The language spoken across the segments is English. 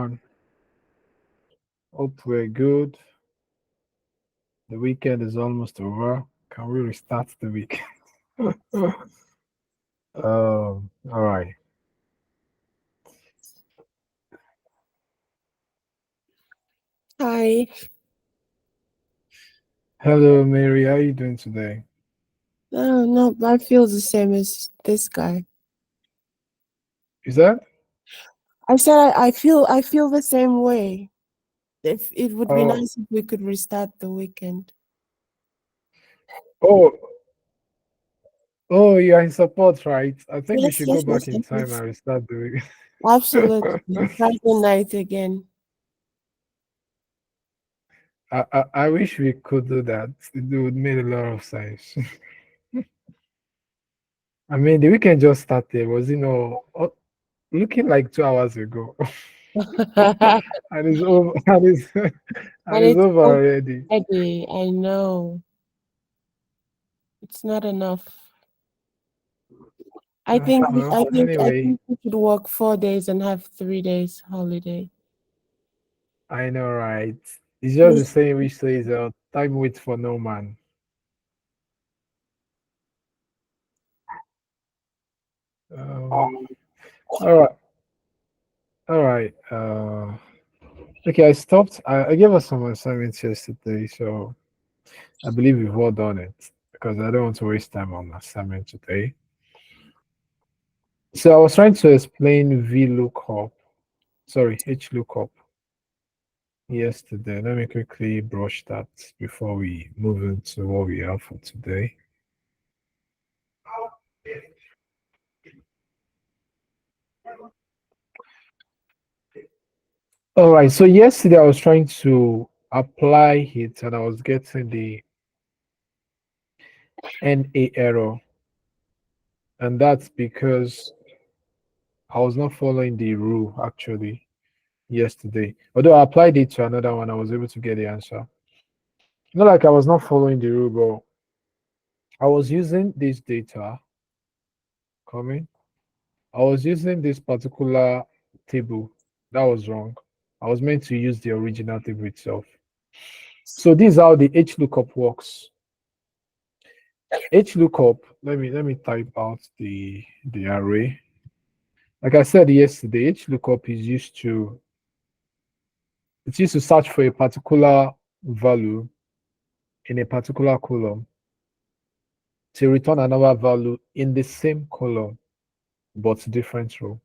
everyone. Hope we're good. The weekend is almost over. Can we restart the weekend? all right. Hi. Hello, Mary. How are you doing today? No, I feel the same as this guy. Is that? I said I feel the same way. If it would be Oh, nice if we could restart the weekend. oh, oh, you're in support, right? I think we Yes, should go yes, back yes, in yes, time yes. and restart the Absolutely. weekend. Friday night again. I wish we could do that. It would make a lot of sense. I mean, the weekend just started, was looking like 2 hours ago. And And it's over and it's it's over already. already, I know. It's not enough. I think we- Well, I think I anyway, think we should work 4 days and have 3 days holiday. I know, right? It's just the Yes. same which says, time waits for no man. Um, all right, all right. Okay, I gave us some assignments yesterday, so I believe we've all done it because I don't want to waste time on assignment today. So I was trying to explain VLOOKUP, sorry, HLOOKUP yesterday. Let me quickly brush that before we move into what we have for today. All right. So yesterday I was trying to apply it and I was getting the NA error. And that's because I was not following the rule actually yesterday. Although I applied it to another one, I was able to get the answer. Not like I was not following the rule, but I was using this data coming. I was using this particular table. That was wrong. I was meant to use the original table itself. So this is how the HLOOKUP works. HLOOKUP, let me type out the array. Like I said yesterday, HLOOKUP is used to search for a particular value in a particular column to return another value in the same column but different row.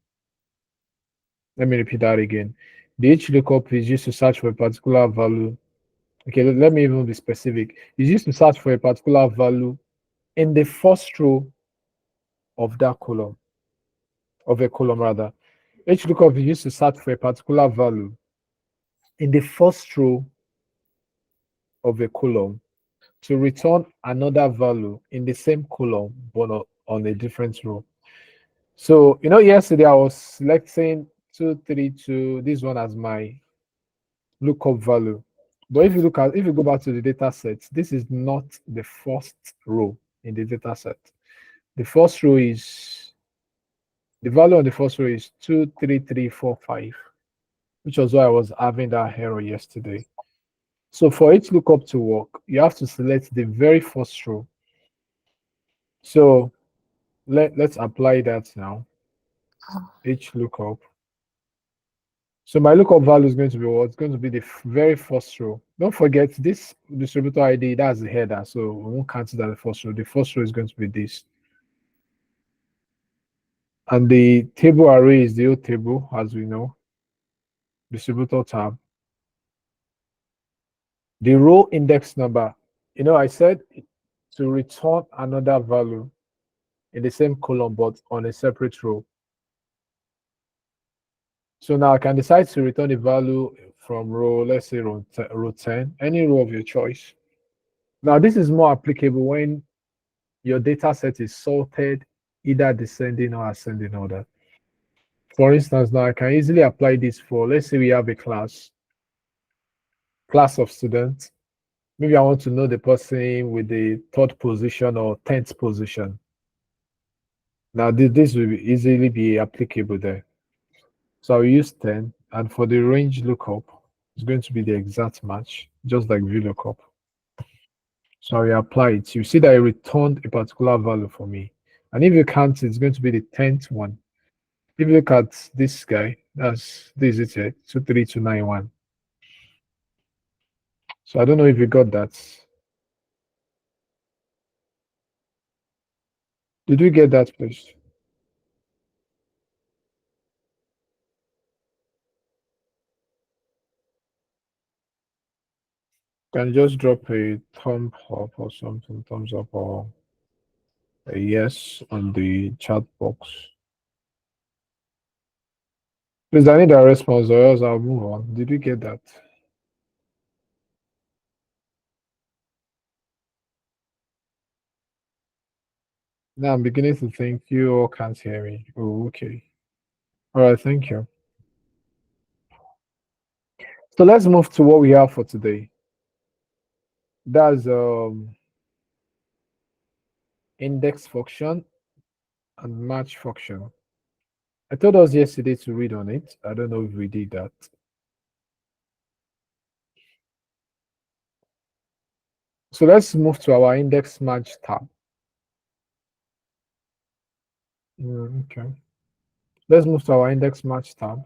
Let me repeat that again. The HLOOKUP is used to search for a particular value. Okay, let me even be specific. It's used to search for a particular value in the first row of that column, of a column rather. HLOOKUP is used to search for a particular value in the first row of a column to return another value in the same column but on a different row. So, yesterday I was selecting 232, this one as my lookup value. But if you go back to the data set, this is not the first row in the data set. The first row is the value on the first row is 23345, which was why I was having that error yesterday. So for each lookup to work, you have to select the very first row. So let's apply that now. Each lookup. So my lookup value is going to be what? It's going to be the very first row. Don't forget this distributor ID, that's the header. So we won't cancel that the first row. The first row is going to be this. And the table array is the old table, as we know. Distributor tab. The row index number. I said to return another value in the same column but on a separate row. So now I can decide to return a value from row, let's say row 10, any row of your choice. Now this is more applicable when your data set is sorted either descending or ascending order. For instance, now I can easily apply this for, let's say we have a class of students. Maybe I want to know the person with the third position or 10th position. Now this will easily be applicable there. So I'll use 10 And for the range lookup, it's going to be the exact match, just like VLOOKUP. So I apply it. You see that it returned a particular value for me. And if you count, it's going to be the 10th one. If you look at this guy, this is it, 23291. So I don't know if you got that. Did we get that, please? Can you just drop a thumb up or something, thumbs up or a yes on the chat box? Please, I need a response or else I'll move on. Did we get that? Now I'm beginning to think you all can't hear me. Oh, okay. All right, thank you. So let's move to what we have for today. That's index function and match function. I told us yesterday to read on it. I don't know if we did that. So let's move to our index match tab. Okay. Let's move to our index match tab.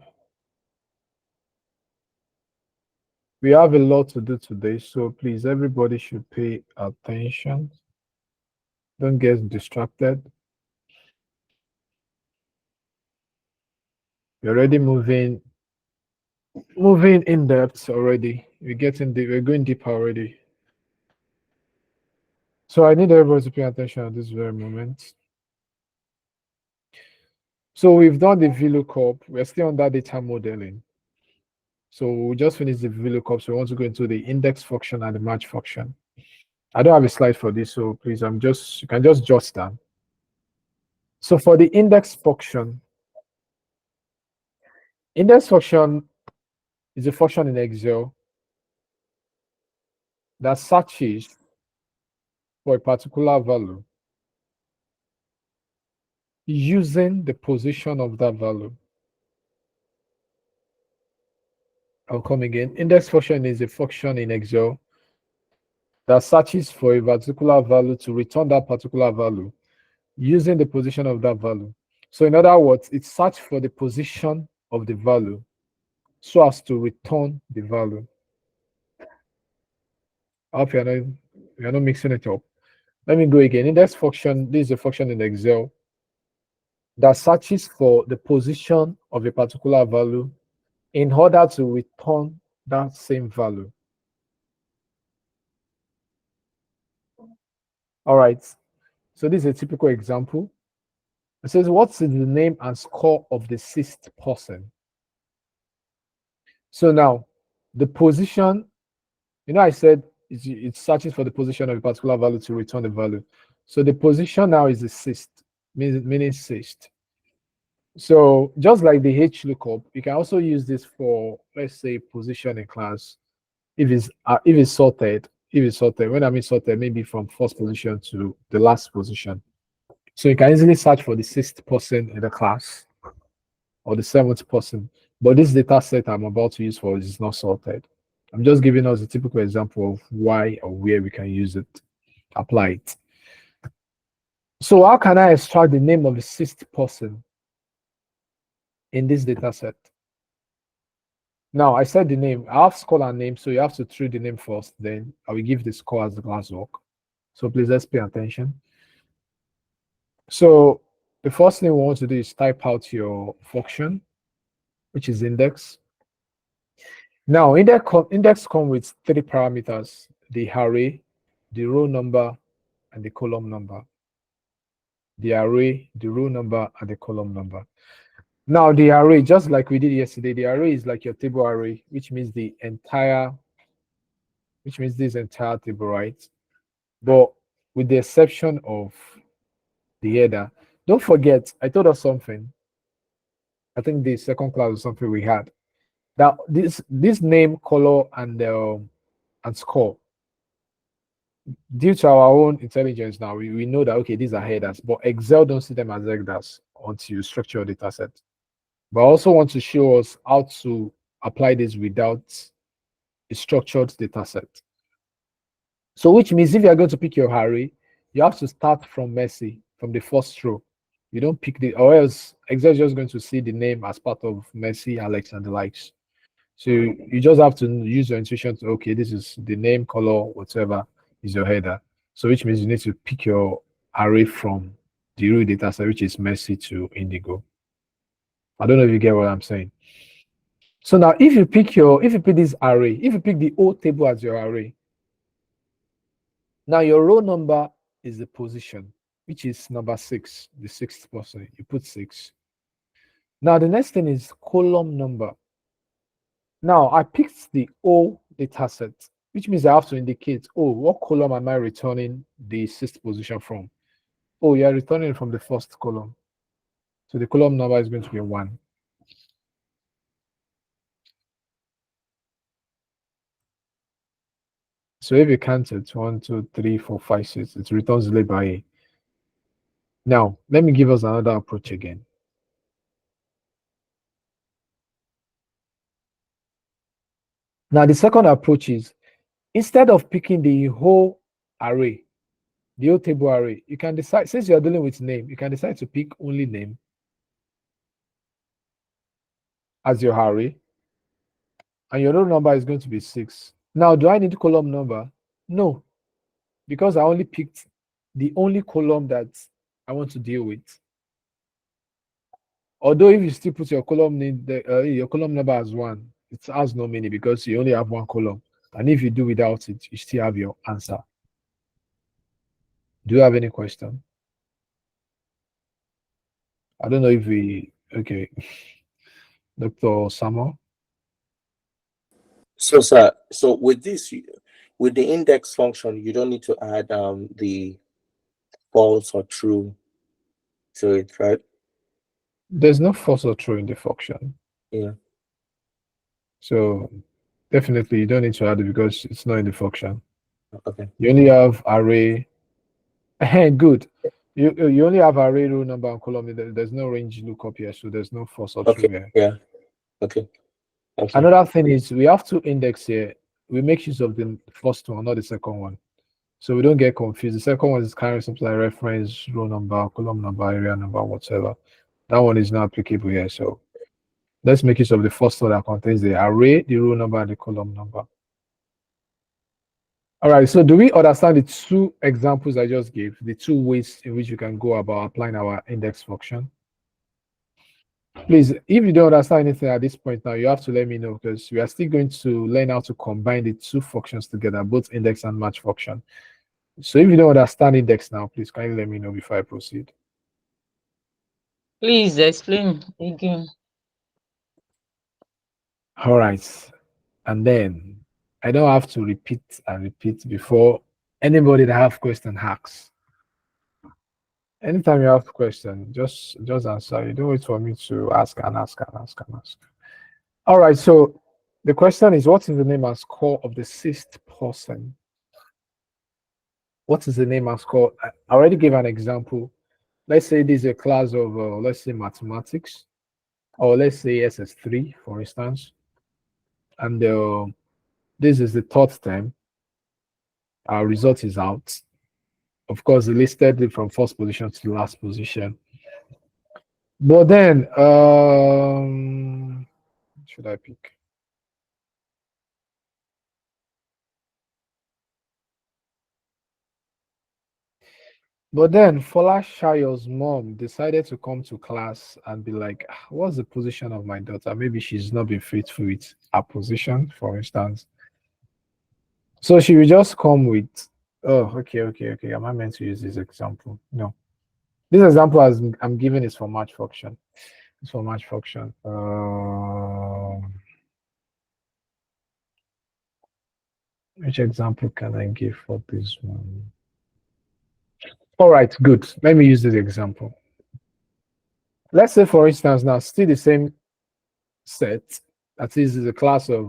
We have a lot to do today, so please, everybody should pay attention. Don't get distracted. You're already moving in depth already. We're going deeper already. So I need everybody to pay attention at this very moment. So we've done the VLOOKUP. We're still on that data modeling. So we just finished the VLOOKUP. So we want to go into the index function and the match function. I don't have a slide for this, so please, you can just jot down. So for the index function is a function in Excel that searches for a particular value using the position of that value. I'll come again. Index function is a function in Excel that searches for a particular value to return that particular value using the position of that value. So in other words, it searches for the position of the value so as to return the value. I hope you're not mixing it up. Let me go again. Index function, this is a function in Excel that searches for the position of a particular value in order to return that same value. All right. So this is a typical example. It says, what's the name and score of the sixth person? So now, the position, I said it searches for the position of a particular value to return the value. So the position now is the sixth, meaning sixth. So just like the H lookup, you can also use this for, let's say, position in class. If it's sorted, when I mean sorted, maybe from first position to the last position. So you can easily search for the sixth person in the class or the seventh person. But this data set I'm about to use for is not sorted. I'm just giving us a typical example of why or where we can use it, apply it. So how can I extract the name of the sixth person in this data set? Now I said the name. I have score and name, so you have to treat the name first. Then I will give the score as the classwork. So please let's pay attention. So the first thing we want to do is type out your function, which is index. Now index comes with 3 parameters: the array, the row number, and the column number. The array, the row number, and the column number. Now the array, just like we did yesterday, the array is like your table array, which means this entire table, right? But with the exception of the header. Don't forget, I told us something. I think the second class was something we had. Now this name, color, and score. Due to our own intelligence now, we know that okay, these are headers, but Excel don't see them as headers until you structure your data set. But I also want to show us how to apply this without a structured data set. So which means if you are going to pick your array, you have to start from Messi, from the first row. You don't pick the, or else Excel is just going to see the name as part of Messi, Alex, and the likes. So you just have to use your intuition to, okay, this is the name, color, whatever is your header. So which means you need to pick your array from the real data set, which is Messi to Indigo. I don't know if you get what I'm saying. So now if you pick this array, if you pick the whole table as your array, now your row number is the position, which is number 6, the 6th person. You put 6. Now the next thing is column number. Now I picked the whole data set, which means I have to indicate, oh, what column am I returning the 6th position from? Oh, you're returning from the first column. So the column number is going to be 1. So if you count it, 1, 2, 3, 4, 5, 6, it returns the label A. Now, let me give us another approach again. Now, the second approach is, instead of picking the whole array, the whole table array, you can decide, since you're dealing with name, you can decide to pick only name as your array, and your row number is going to be 6. Now, do I need column number? No, because I only picked the only column that I want to deal with. Although if you still put your column name, your column number as 1, it has no meaning because you only have 1 column. And if you do without it, you still have your answer. Do you have any question? I don't know if we, okay. Dr. Samuel? So, sir, so with this, with the index function, you don't need to add the false or true to it, right? There's no false or true in the function. Yeah. So definitely you don't need to add it because it's not in the function. Okay. You only have array. Good. You only have array, row number, and column. There's no range lookup here, so there's no false or true here. Yeah. Okay. Another thing is we have 2 index here. We make use of the first one, not the second one. So we don't get confused. The second one is carrying something like reference, row number, column number, area number, whatever. That one is not applicable here. So let's make use of the first one that contains the array, the row number, and the column number. All right, so do we understand the 2 examples I just gave, the 2 ways in which you can go about applying our index function? Please, if you don't understand anything at this point now, you have to let me know because we are still going to learn how to combine the 2 functions together, both index and match function. So if you don't understand index now, please kindly let me know before I proceed. Please explain again. All right, and then I don't have to repeat and repeat before anybody that have question asks. Anytime you have a question, just answer. You don't wait for me to ask and ask and ask and ask. All right, so the question is, what is the name and score of the 6th person? What is the name and score? I already gave an example. Let's say this is a class of, let's say mathematics, or let's say SS3, for instance. And this is the 3rd term. Our result is out. Of course, it listed it from first position to the last position. But then, should I pick? But then Fola Shayo's mom decided to come to class and be like, what's the position of my daughter? Maybe she's not been faithful with her position, for instance. So she will just come with, oh, okay. Am I meant to use this example? No. This example as I'm giving is for match function. It's for match function. Which example can I give for this one? All right, good. Let me use this example. Let's say, for instance, now still the same set. That is a class of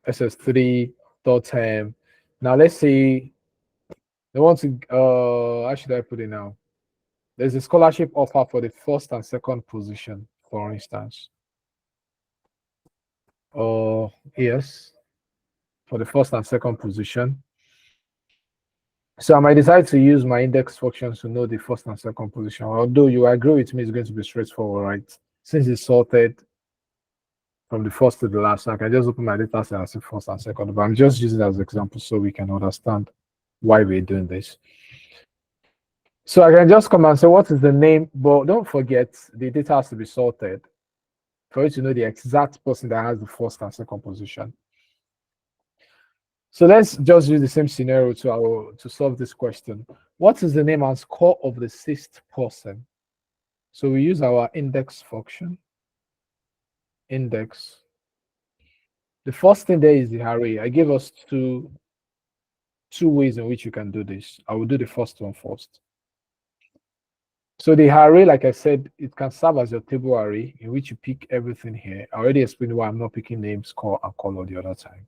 SS3 3rd term. Now let's say they want to. How should I put it now? There's a scholarship offer for the 1st and 2nd position, for instance. or yes, for the first and second position. So I might decide to use my index function to know the first and second position. Although you agree with me, it's going to be straightforward, right? Since it's sorted from the first to the last, so I can just open my data set and see first and second. But I'm just using it as an example so we can understand why we're doing this. So I can just come and say, what is the name? But don't forget, the data has to be sorted for you to know the exact person that has the first and second position. So let's just use the same scenario to solve this question. What is the name and score of the sixth person? So we use our index function. Index. The first thing there is the array. I gave us two ways in which you can do this. I will do the first one first. So the array, like I said, it can serve as your table array in which you pick everything here. I already explained why I'm not picking name, score, and color the other time.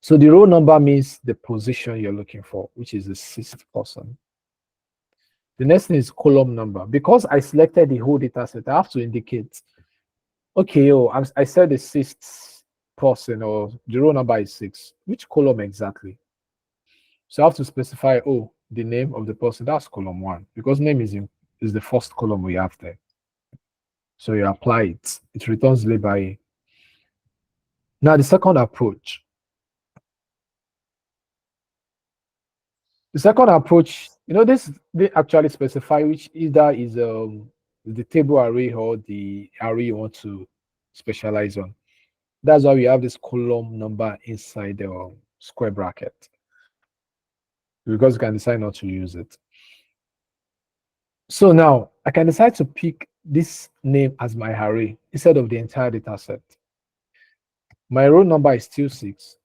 So the row number means the position you're looking for, which is the sixth person. The next thing is column number. Because I selected the whole data set, I have to indicate, okay, I said the sixth person, or the row number is 6. Which column exactly? So I have to specify, the name of the person. That's column 1, because name is the first column we have there. So you apply it. It returns label A. Now the second approach. The second approach, this they actually specify which either is the table array or the array you want to specialize on. That's why we have this column number inside the square bracket, because you can decide not to use it. So now I can decide to pick this name as my array instead of the entire data set. My row number is still 6.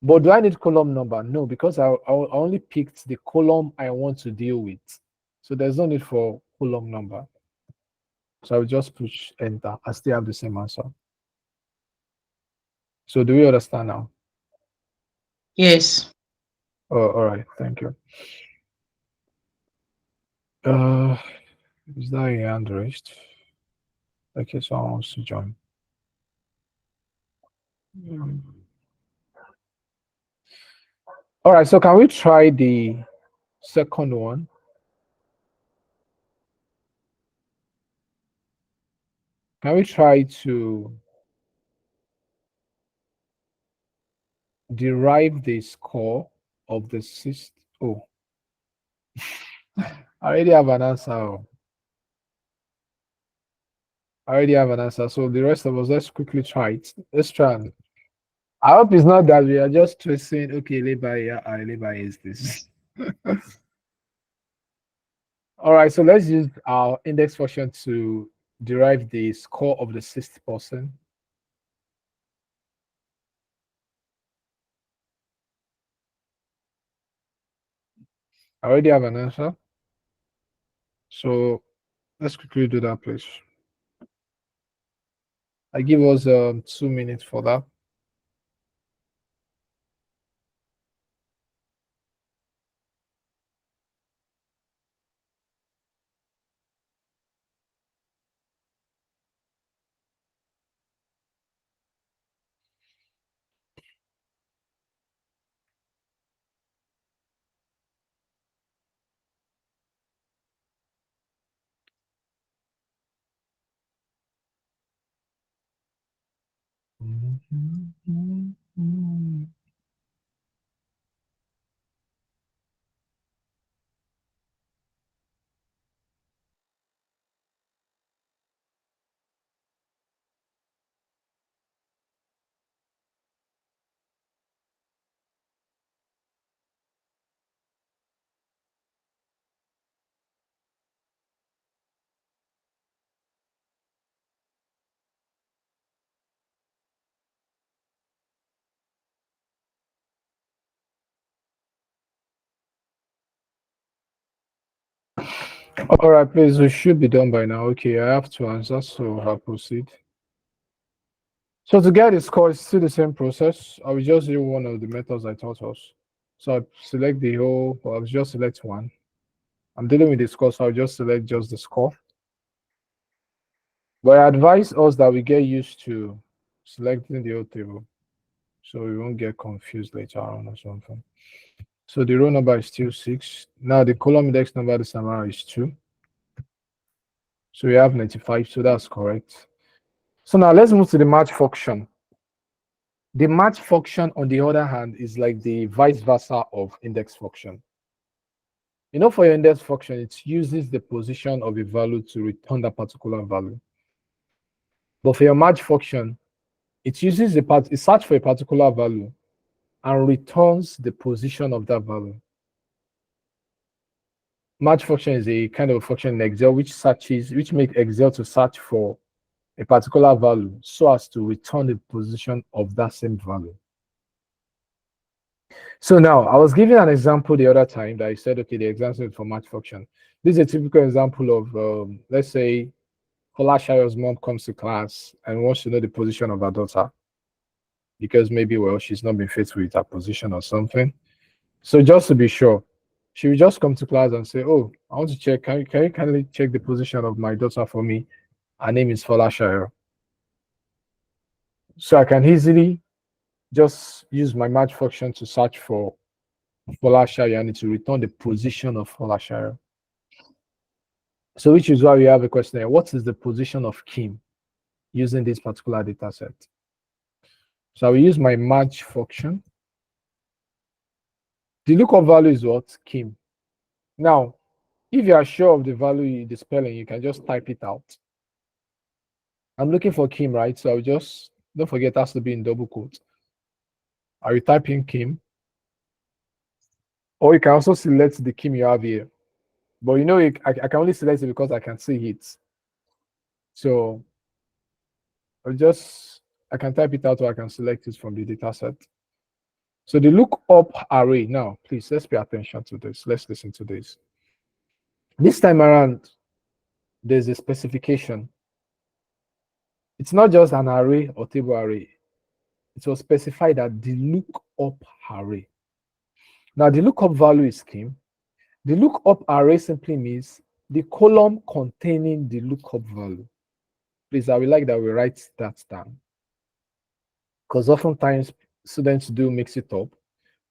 But do I need column number? No, because I only picked the column I want to deal with. So there's no need for column number. So I will just push enter. I still have the same answer. So do we understand now? Yes. Oh, all right. Thank you. Is that a hand raised? Okay, someone wants to join. All right, so can we try the second one? Can we try to derive the score of the sixth? Oh, I already have an answer. I already have an answer. So the rest of us, let's quickly try it. Let's try. I hope it's not that we are just tracing, okay, labor is this. All right, so let's use our index function to derive the score of the sixth person. I already have an answer. So let's quickly do that, please. I give us 2 minutes for that. All right, please, we should be done by now. Okay, I have to answer, so I'll proceed. So to get the score, it's still the same process. I will just use one of the methods I taught us. So I select the whole, or I'll just select one. I'm dealing with the score, so I'll just select just the score. But I advise us that we get used to selecting the whole table, so we won't get confused later on or something. So the row number is still 6. Now the column index number this time around is 2. So we have 95, so that's correct. So now let's move to the match function. The match function, on the other hand, is like the vice versa of index function. You know, for your index function, it uses the position of a value to return that particular value. But for your match function, it uses it searches for a particular value and returns the position of that value. Match function is a kind of function in Excel which makes Excel to search for a particular value so as to return the position of that same value. So now, I was giving an example the other time that I said, okay, the example for match function. This is a typical example of, let's say, Folashayo's mom comes to class and wants to know the position of her daughter because maybe, well, she's not been faithful with her position or something. So just to be sure, she will just come to class and say, oh, I want to check, can you kindly check the position of my daughter for me? Her name is Folashayo. So I can easily just use my match function to search for Folashayo and to return the position of Folashayo. So which is why we have a question here. What is the position of Kim using this particular data set? So I will use my match function. The lookup value is what? Kim. Now, if you are sure of the value, the spelling, you can just type it out. I'm looking for Kim, right? So I'll just, don't forget, it has to be in double quotes. I will type in Kim. Or you can also select the Kim you have here. But you know, I can only select it because I can see it. So I can type it out or I can select it from the data set. So the lookup array, now, please, let's pay attention to this. Let's listen to this. This time around, there's a specification. It's not just an array or table array. It was specified that the lookup array. Now, the lookup value is Kim. The lookup array simply means the column containing the lookup value. Please, I would like that we write that down, because oftentimes students do mix it up.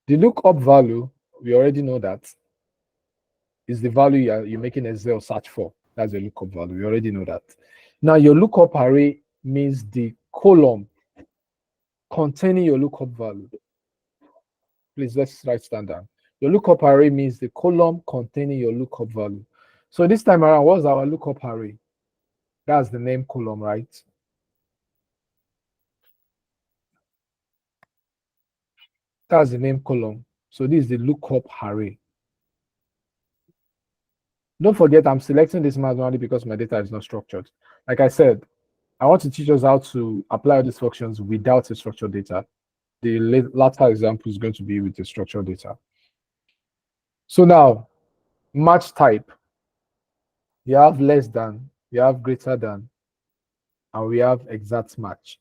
The lookup value, we already know that, is the value you're making Excel search for. That's the lookup value. We already know that. Now, your lookup array means the column containing your lookup value. Please, let's write that down. Your lookup array means the column containing your lookup value. So this time around, what's our lookup array? That's the name column, right? That's the name column. So this is the lookup array. Don't forget, I'm selecting this manually because my data is not structured. Like I said, I want to teach us how to apply all these functions without a structured data. The latter example is going to be with the structured data. So now, match type. You have less than, you have greater than, and we have exact match.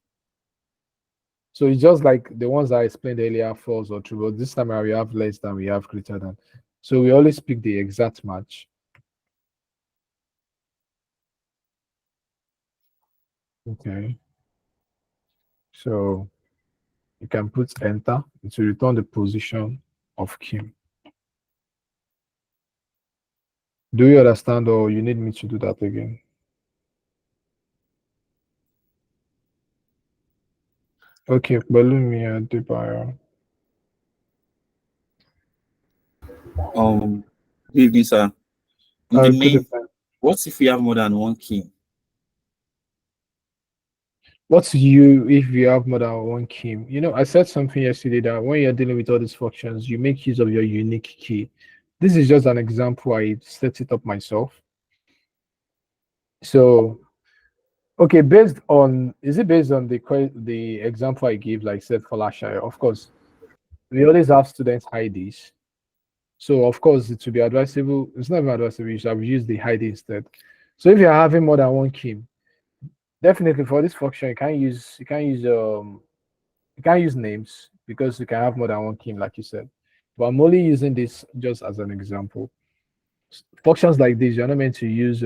So it's just like the ones I explained earlier, false or true, but this time we have less than, we have greater than. So we always pick the exact match. Okay. So you can put enter to return the position of Kim. Do you understand, or you need me to do that again? Okay, Balumi Adebayo. Good evening, sir. In the Good main, evening. what if we have more than one key? What's you if you have more than one key? You know, I said something yesterday that when you're dealing with all these functions, you make use of your unique key. This is just an example. I set it up myself. So, okay, is it based on the example I gave, like said Folashayo? Of course, we always have students IDs. So of course, it would be advisable. It's not even advisable. You should use the ID instead. So if you're having more than one key, definitely for this function, you can't use names because you can have more than one key, like you said. But I'm only using this just as an example. Functions like this, you're not meant to use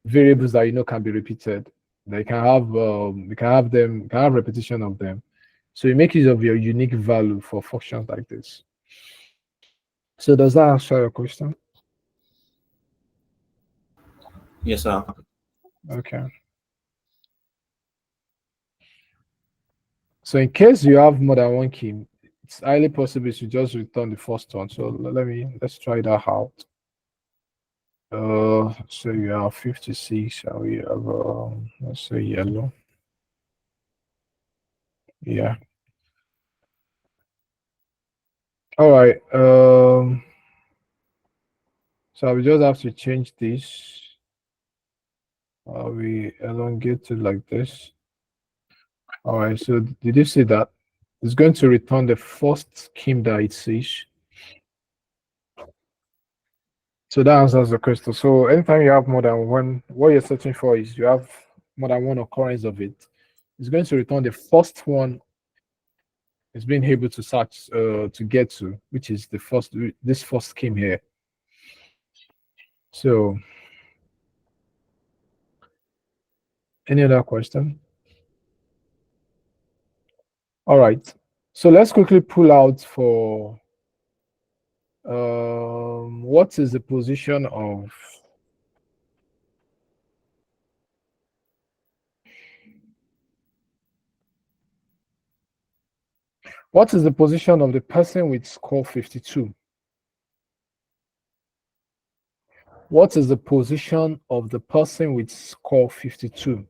variables that you know can be repeated. They can have you can have repetition of them. So you make use of your unique value for functions like this. So does that answer your question? Yes, sir. Okay. So in case you have more than one key, it's highly possible you should just return the first one. So let's try that out. So you have 56, and we have let's say yellow. Yeah. All right. So we just have to change this. We elongate it like this. All right. So did you see that? It's going to return the first scheme that it sees. So that answers the question. So anytime you have more than one, what you're searching for is you have more than one occurrence of it. It's going to return the first one it's being able to search to get to, which is this first scheme here. So any other question? All right. So let's quickly pull out for what is the position of the person with score 52? What is the position of the person with score 52?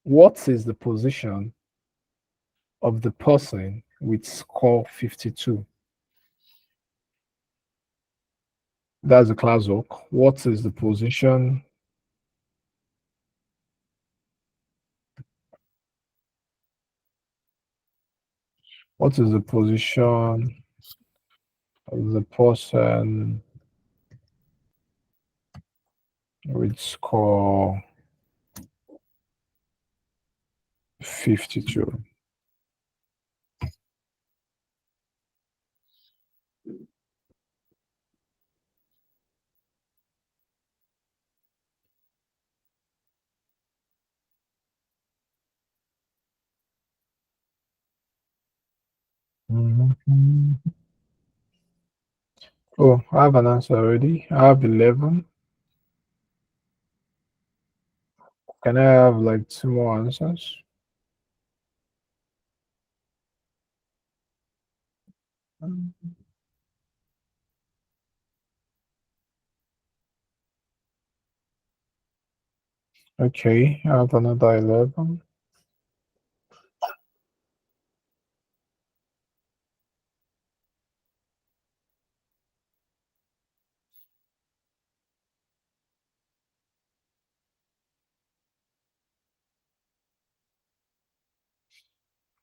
What is the position of the person with score 52? That's the class work. What is the position? What is the position of the person with score 52? Oh, I have an answer already. I have 11. Can I have like 2 more answers? Okay, I have another 11.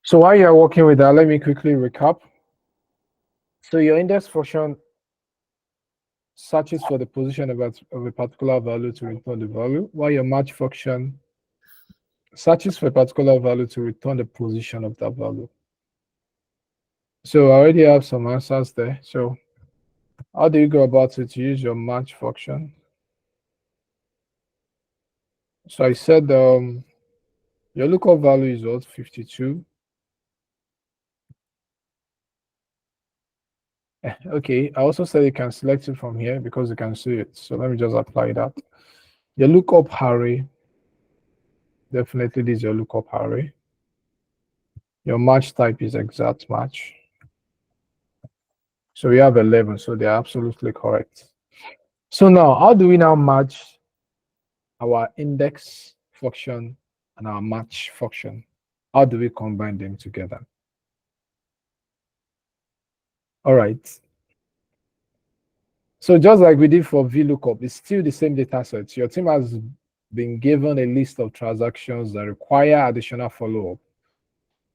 So while you're working with that, let me quickly recap. So your index function searches for the position of a particular value to return the value, while your match function searches for a particular value to return the position of that value. So I already have some answers there. So how do you go about it to use your match function? So I said your lookup value is what, 52. Okay, I also said you can select it from here because you can see it. So let me just apply that. Your lookup array, definitely this is your lookup array. Your match type is exact match. So we have 11, so they're absolutely correct. So now, how do we now match our index function and our match function? How do we combine them together? All right. So just like we did for VLOOKUP, it's still the same data set. Your team has been given a list of transactions that require additional follow-up.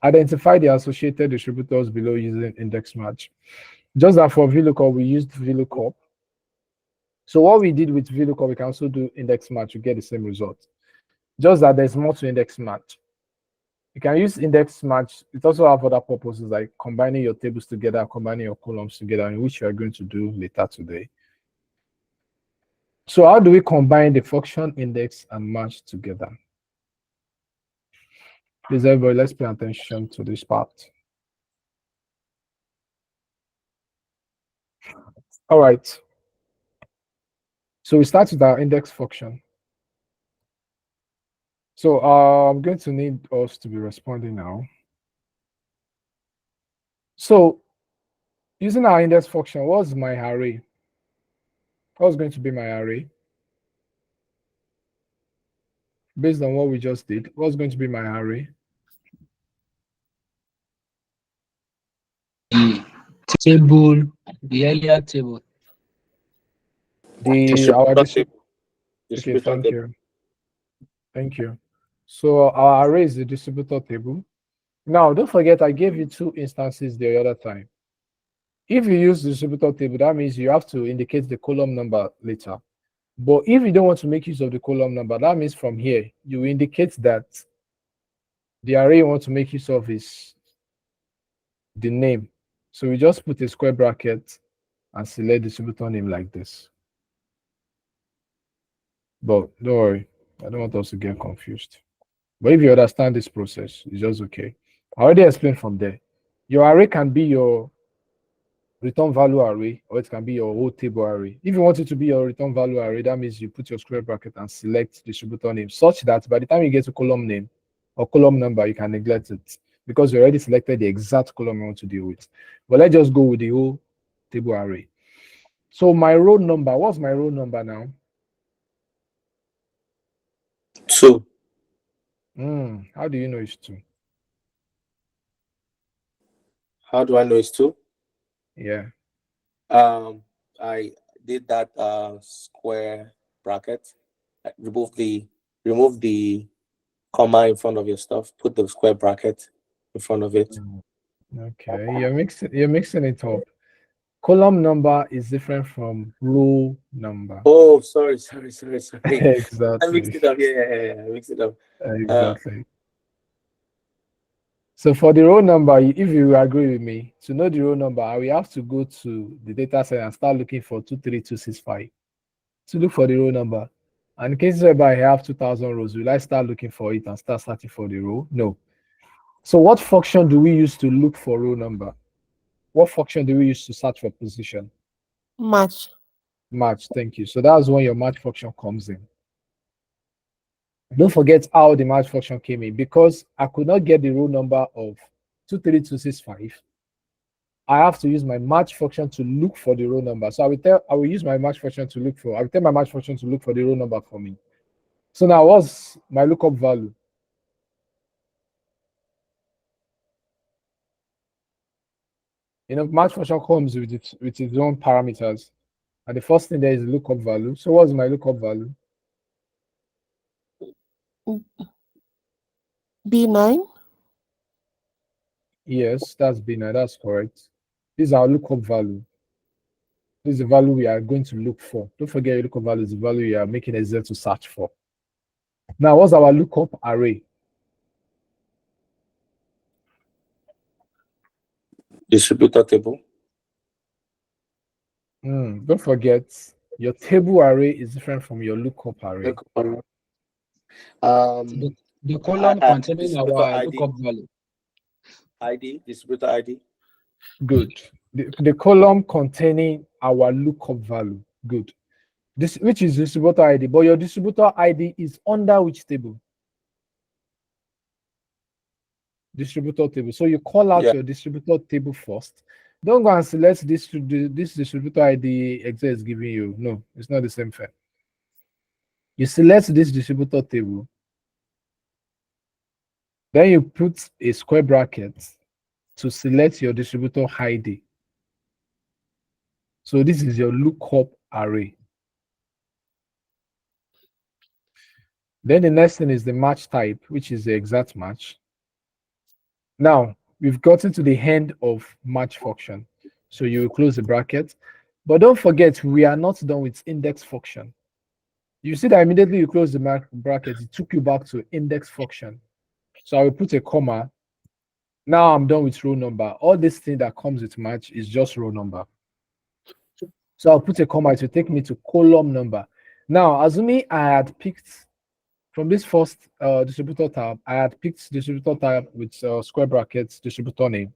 Identify the associated distributors below using index match. Just that for VLOOKUP, we used VLOOKUP. So what we did with VLOOKUP, we can also do index match to get the same result. Just that there's more to index match. You can use index match. It also have other purposes like combining your tables together, combining your columns together, which we are going to do later today. So how do we combine the function index and match together? Please, everybody, let's pay attention to this part. All right. So we start with our index function. So I'm going to need us to be responding now. So using our index function, what's my array? What's going to be my array? Based on what we just did, what's going to be my array? The table, the earlier table. Distributor Okay, Distributor thank table. you. Thank you. So our array is the distributor table. Now, don't forget, I gave you 2 instances the other time. If you use the distributor table, that means you have to indicate the column number later. But if you don't want to make use of the column number, that means from here, you indicate that the array you want to make use of is the name. So we just put a square bracket and select distributor name like this. But don't worry, I don't want us to get confused. But if you understand this process, it's just okay. I already explained from there. Your array can be your return value array, or it can be your whole table array. If you want it to be your return value array, that means you put your square bracket and select distributor name, such that by the time you get to column name or column number, you can neglect it because you already selected the exact column you want to deal with. But let's just go with the whole table array. So my row number, what's my row number now? 2. How do you know it's 2? How do I know it's 2? Yeah. I did that square bracket. Remove the comma in front of your stuff. Put the square bracket in front of it. Okay, you're mixing it up. Column number is different from row number. Oh, sorry. I Exactly. mixed it up. Yeah. I mixed it up. Exactly. So for the row number, if you agree with me, to know the row number, I will have to go to the data set and start looking for 23265 to look for the row number. And in cases whereby I have 2000 rows, will I start looking for it and start searching for the row? No. So what function do we use to look for row number? What function do we use to search for position? Match. Match, thank you. So that's when your match function comes in. Don't forget how the match function came in, because I could not get the row number of 23265. I have to use my match function to look for the row number. So I will use my match function to look for, I will tell my match function to look for the row number for me. So now what's my lookup value? Match function comes with its own parameters. And the first thing there is the lookup value. So what's my lookup value? B9. Yes, that's B9. That's correct. This is our lookup value. This is the value we are going to look for. Don't forget your lookup value is the value you are making a Z to search for. Now, what's our lookup array? Distributor table. Don't forget, your table array is different from your lookup array. The column containing our lookup value. ID, distributor ID. Good. The column containing our lookup value. Good. This, which is distributor ID, but your distributor ID is under which table? Distributor table. So you call out your distributor table first. Don't go and select this distributor ID Excel is giving you. No, it's not the same thing. You select this distributor table. Then you put a square bracket to select your distributor ID. So this is your lookup array. Then the next thing is the match type, which is the exact match. Now, we've gotten to the end of match function. So you will close the bracket. But don't forget, we are not done with index function. You see that immediately you close the bracket, it took you back to index function. So I will put a comma. Now I'm done with row number. All this thing that comes with match is just row number. So I'll put a comma, it will take me to column number. Now, assuming I had picked from this first distributor tab, I had picked distributor tab with square brackets distributor name.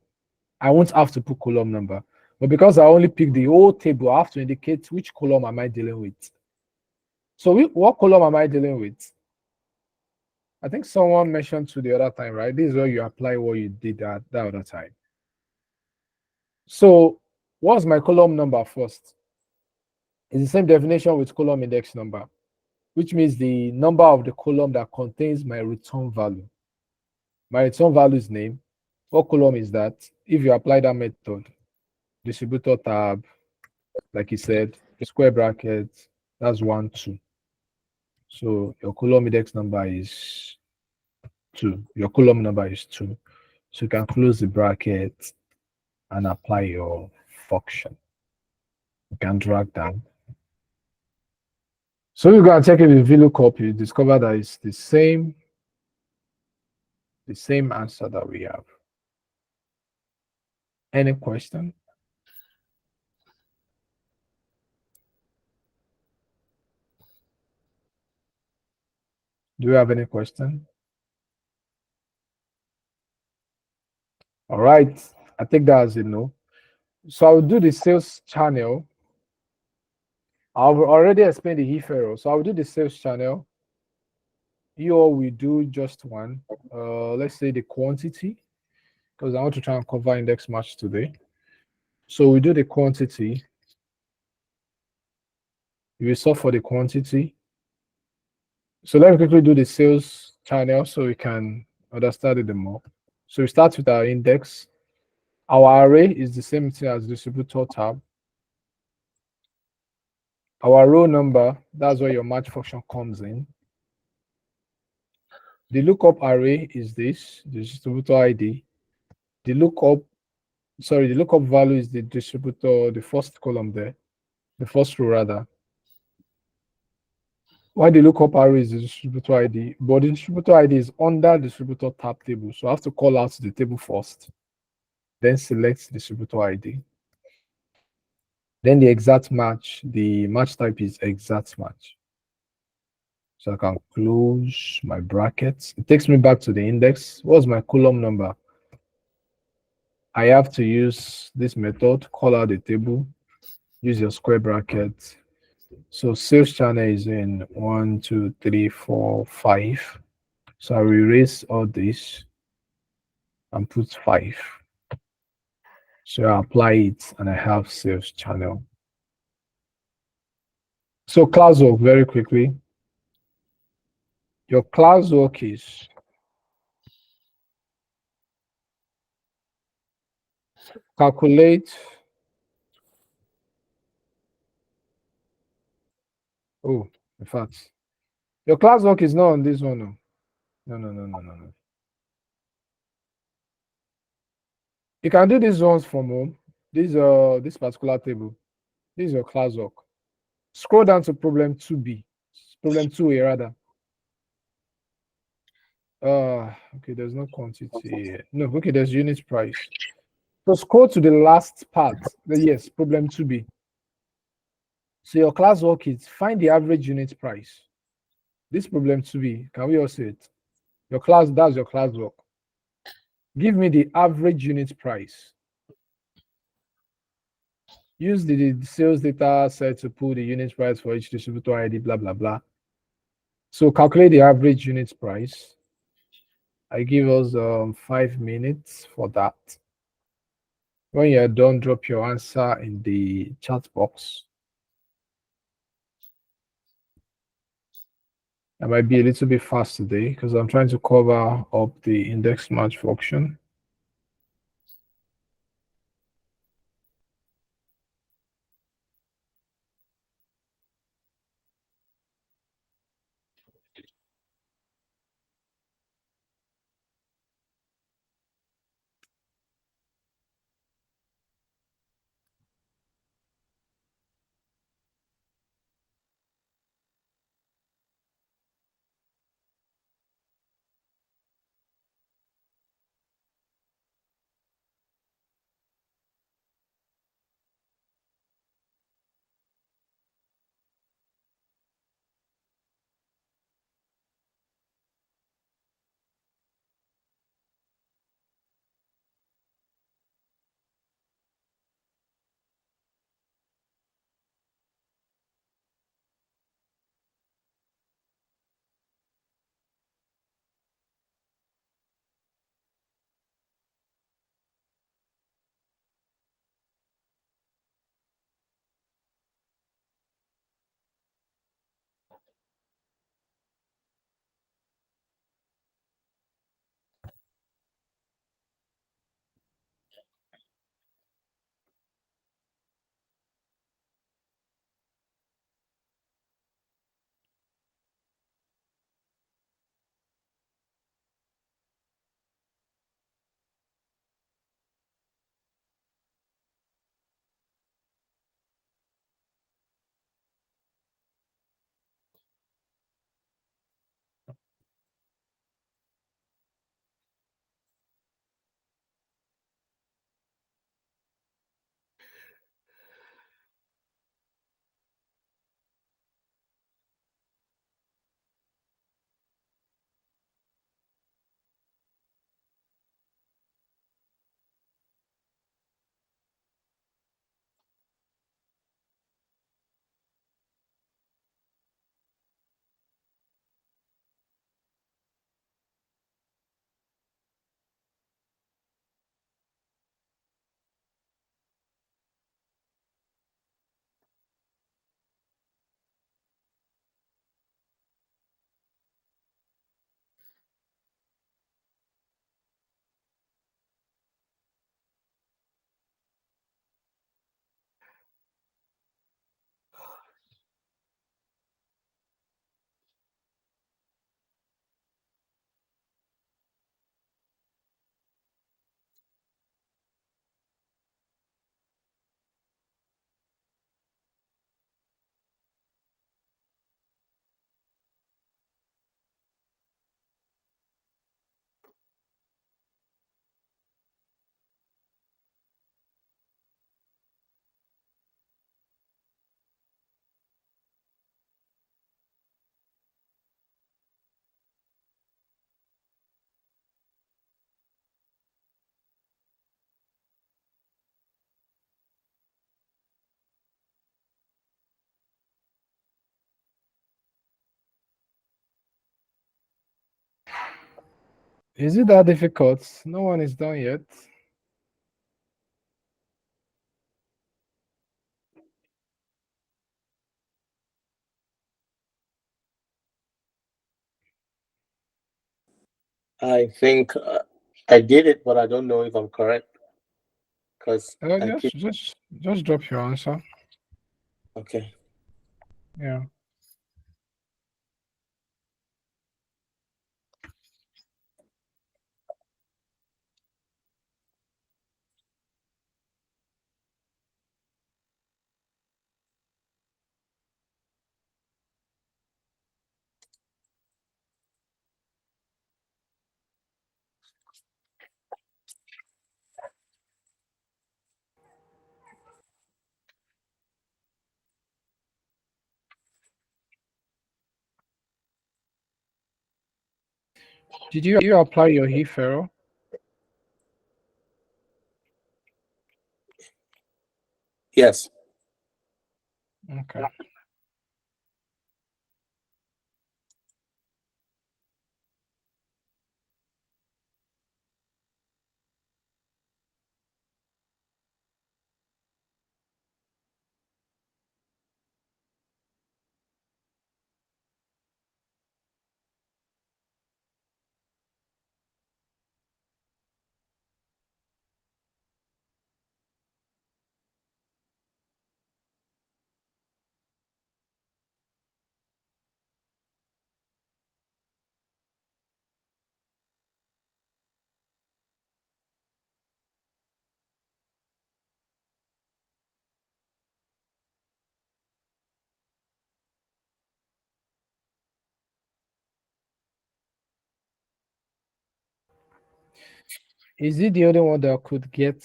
I won't have to put column number. But because I only picked the whole table, I have to indicate which column am I dealing with. So what column am I dealing with? I think someone mentioned to the other time, right? This is where you apply what you did that other time. So what's my column number first? It's the same definition with column index number, which means the number of the column that contains my return value. My return value is name. What column is that? If you apply that method, distributor tab, like you said, square bracket, that's 1, 2. So your column index number is 2. Your column number is 2. So you can close the bracket and apply your function. You can drag down. So you go and check it with VLOOKUP, you discover that it's the same answer that we have. Any question? Do you have any question? All right, I take that as a no. So I'll do the sales channel. I've already explained the if error, so I'll do the sales channel. Here we do just one. Let's say the quantity, because I want to try and cover index match today. So we do the quantity. You will solve for the quantity. So let me quickly do the sales channel so we can understand it more. So we start with our index. Our array is the same thing as distributor tab. Our row number, that's where your match function comes in. The lookup array is this, the distributor ID. The lookup value is the distributor, the first column there, the first row rather. Why the lookup array is the distributor ID, but the distributor ID is under distributor tab table. So I have to call out the table first, then select distributor ID. Then the exact match, the match type is exact match. So I can close my brackets. It takes me back to the index. What's my column number? I have to use this method, call out the table, use your square bracket. So sales channel is in 1, 2, 3, 4, 5. So I will erase all this and put 5. So I apply it and I have sales channel. So class work very quickly. Your class work is calculate. Oh, in fact, your class work is not on this one. No. You can do these ones from home. This particular table. This is your class work. Scroll down to problem 2B. Problem 2A rather. Okay, there's no quantity. No, okay, there's unit price. So scroll to the last part. Yes, problem 2B. So your class work is find the average unit price. This problem 2B, can we all see it? Your class, that's your class work. Give me the average unit price. Use the sales data set to pull the unit price for each distributor ID, blah, blah, blah. So calculate the average unit price. I give us 5 minutes for that. When you're done, drop your answer in the chat box. I might be a little bit fast today because I'm trying to cover up the index match function. Is it that difficult? No one is done yet. I think I did it, but I don't know if I'm correct because I Just keep. just drop your answer. Okay. Yeah. Did you apply your Hifero? Yes. Okay. Is it the only one that could get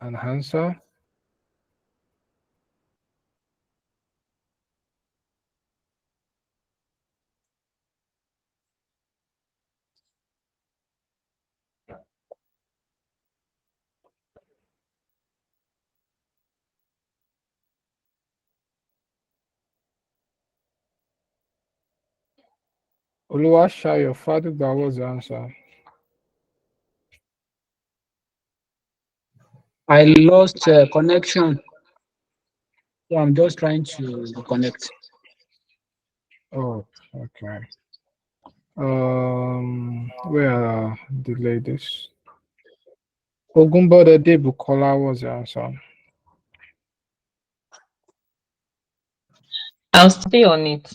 an answer? Oluwaseyo Fadugba was the answer. I lost connection. So I'm just trying to connect. Oh, okay. Where are the ladies? Ogunbode Debukola was the answer. I'll stay on it.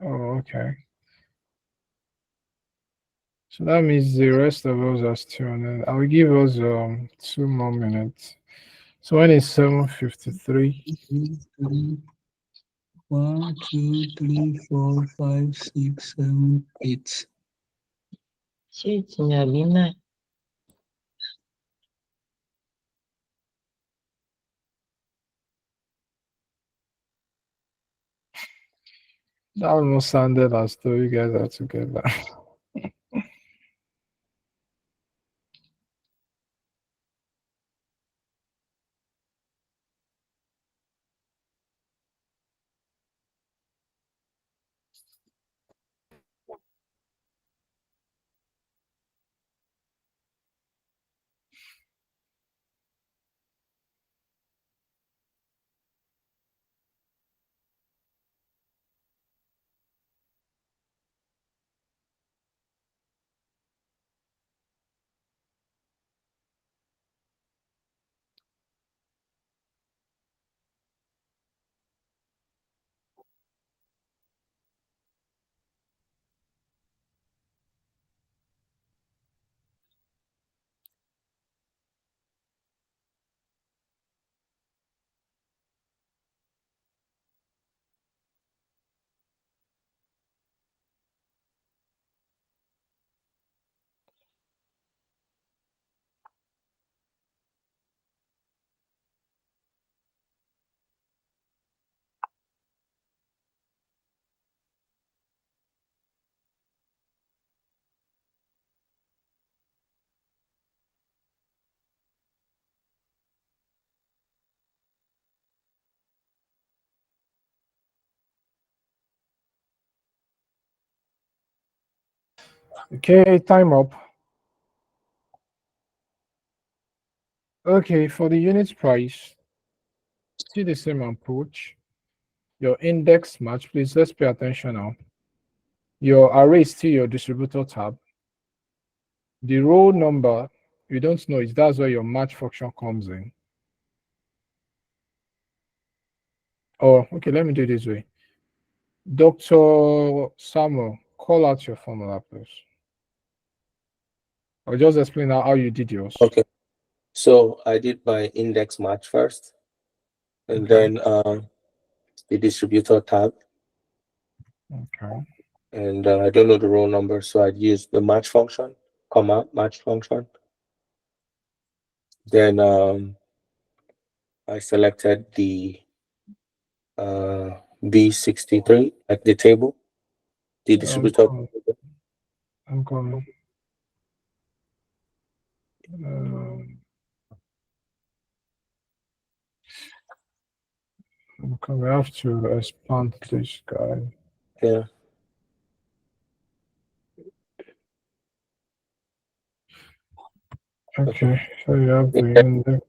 Oh, okay. So that means the rest of us are still on it. I'll give us 2 more minutes. So when it's 7:53, 1, 2, 3, 4, 5, 6, 7, 8. Ṣé ìtìyàn àbí náà? that almost sounded as though you guys are together. Okay, time up. Okay, for the unit price, still the same approach. Your index match, please let's pay attention now. Your array is still your distributor tab. The row number, you don't know it, that's where your match function comes in. Oh, okay, let me do it this way. Dr. Samuel, call out your formula, please. I'll just explain how you did yours. Okay. So I did my index match first, and Okay. then the distributor tab. Okay. And I don't know the row number, so I'd use the match function, comma, match function. Then I selected the B63 at the table, the distributor. I'm coming. Okay, we have to expand this guy. Yeah. Okay, so you have the index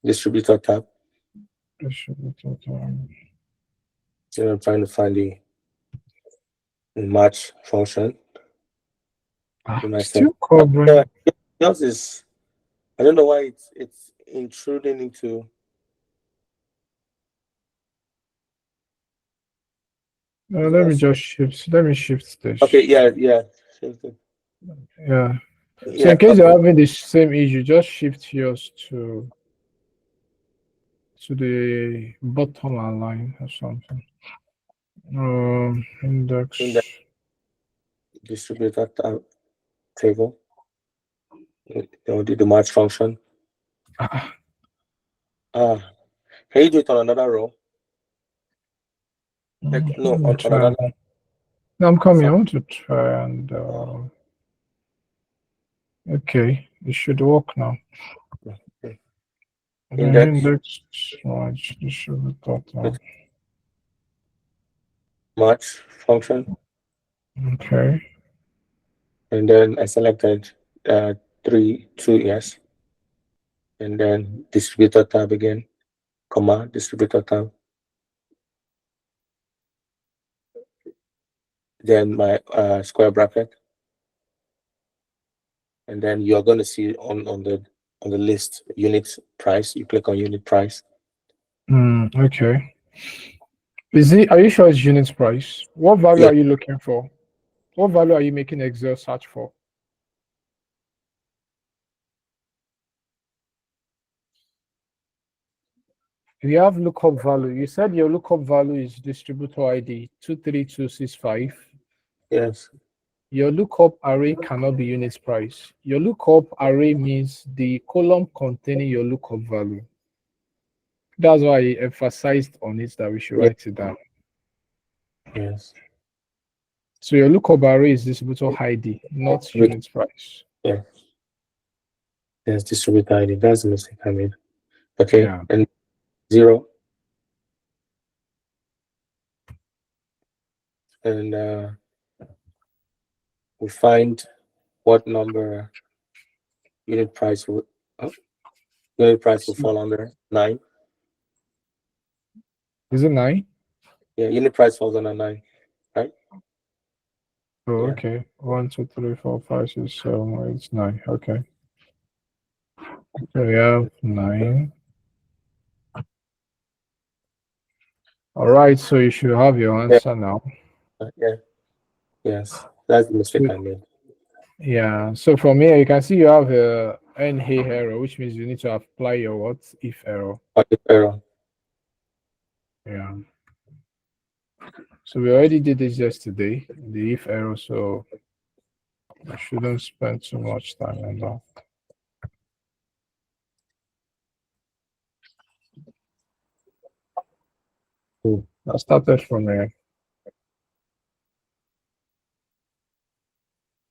Distributor tab. distributor time. Then I'm trying to find the match function. And I said, Still covering. yeah, yours is, I don't know why it's intruding into. Let me just shift. Let me shift this. Okay, yeah. Same thing. Yeah. So Yeah, in case okay. you're having the same issue, just shift yours to the bottom line or something. Index. Index. Distributor tab table. Then we do the match function. Ah, Can you do it on another row? Like, no, let me on try. another. No, I'm coming. I want to try and. Okay, it should work now. Okay. The Index. match distributor time. Match function. Okay. And then I selected 3, 2, yes. And then distributor tab again, comma, distributor tab. Then my square bracket. And then you're going to see on the list unit price. You click on unit price. Okay. Are you sure it's unit price? What value Yeah. are you looking for? What value are you making Excel search for? You have lookup value. You said your lookup value is distributor ID 23265. Yes. Your lookup array cannot be unit price. Your lookup array means the column containing your lookup value. That's why I emphasized on it that we should write it down. Yes. So your lookup array is distributor ID, not unit price. Yeah. Yes, distributor ID. That's the mistake I made. Okay. Yeah. And 0. And we find what number unit price will fall under. 9. Is it 9? Yeah, unit price falls under 9, right? Oh, Yeah. okay. 1, 2, 3, 4, 5, 6, 7, 8, 9. Okay. So we have 9. All right. So you should have your answer now. Yeah. Yes. That's the mistake I made. Yeah. So from here, you can see you have a NA error, which means you need to apply your what if error. Error. Yeah. So we already did this yesterday, the if error. So I shouldn't spend too much time on that. Cool. I started from there.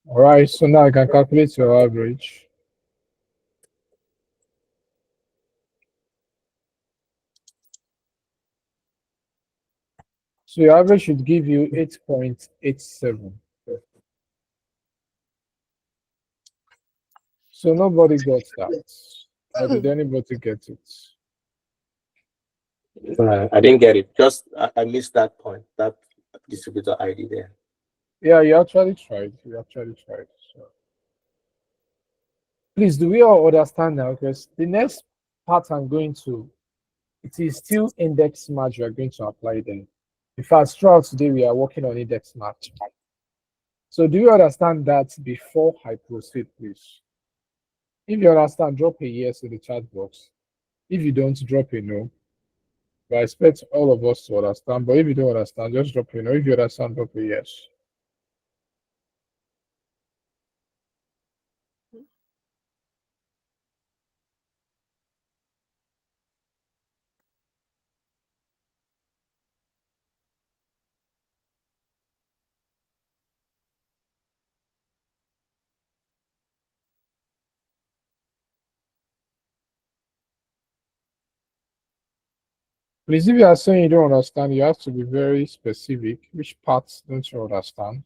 All right. So now I can calculate your average. So your average should give you 8.87. So nobody got that. Or did anybody get it? I didn't get it. Just I missed that point. That distributor ID there. Yeah, you actually tried. You actually tried. So. Please, do we all understand now? Because the next part I'm going to, it is still index match we are going to apply then. In fact, throughout today, we are working on index match. So do you understand that before I proceed, please? If you understand, drop a yes in the chat box. If you don't, drop a no. But I expect all of us to understand. But if you don't understand, just drop a no. If you understand, drop a yes. Please, if you are saying you don't understand, you have to be very specific. Which parts don't you understand?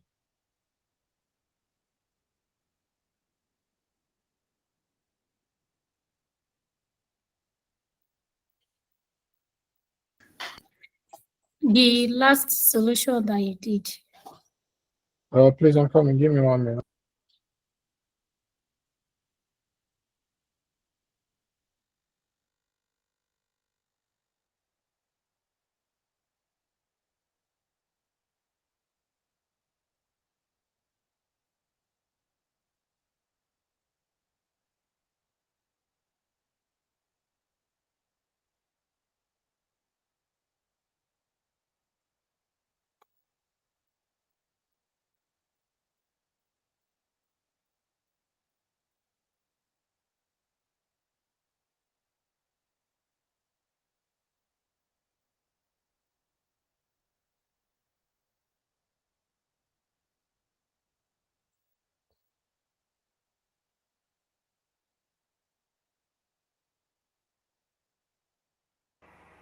The last solution that you did. Please, I'm coming. Give me 1 minute.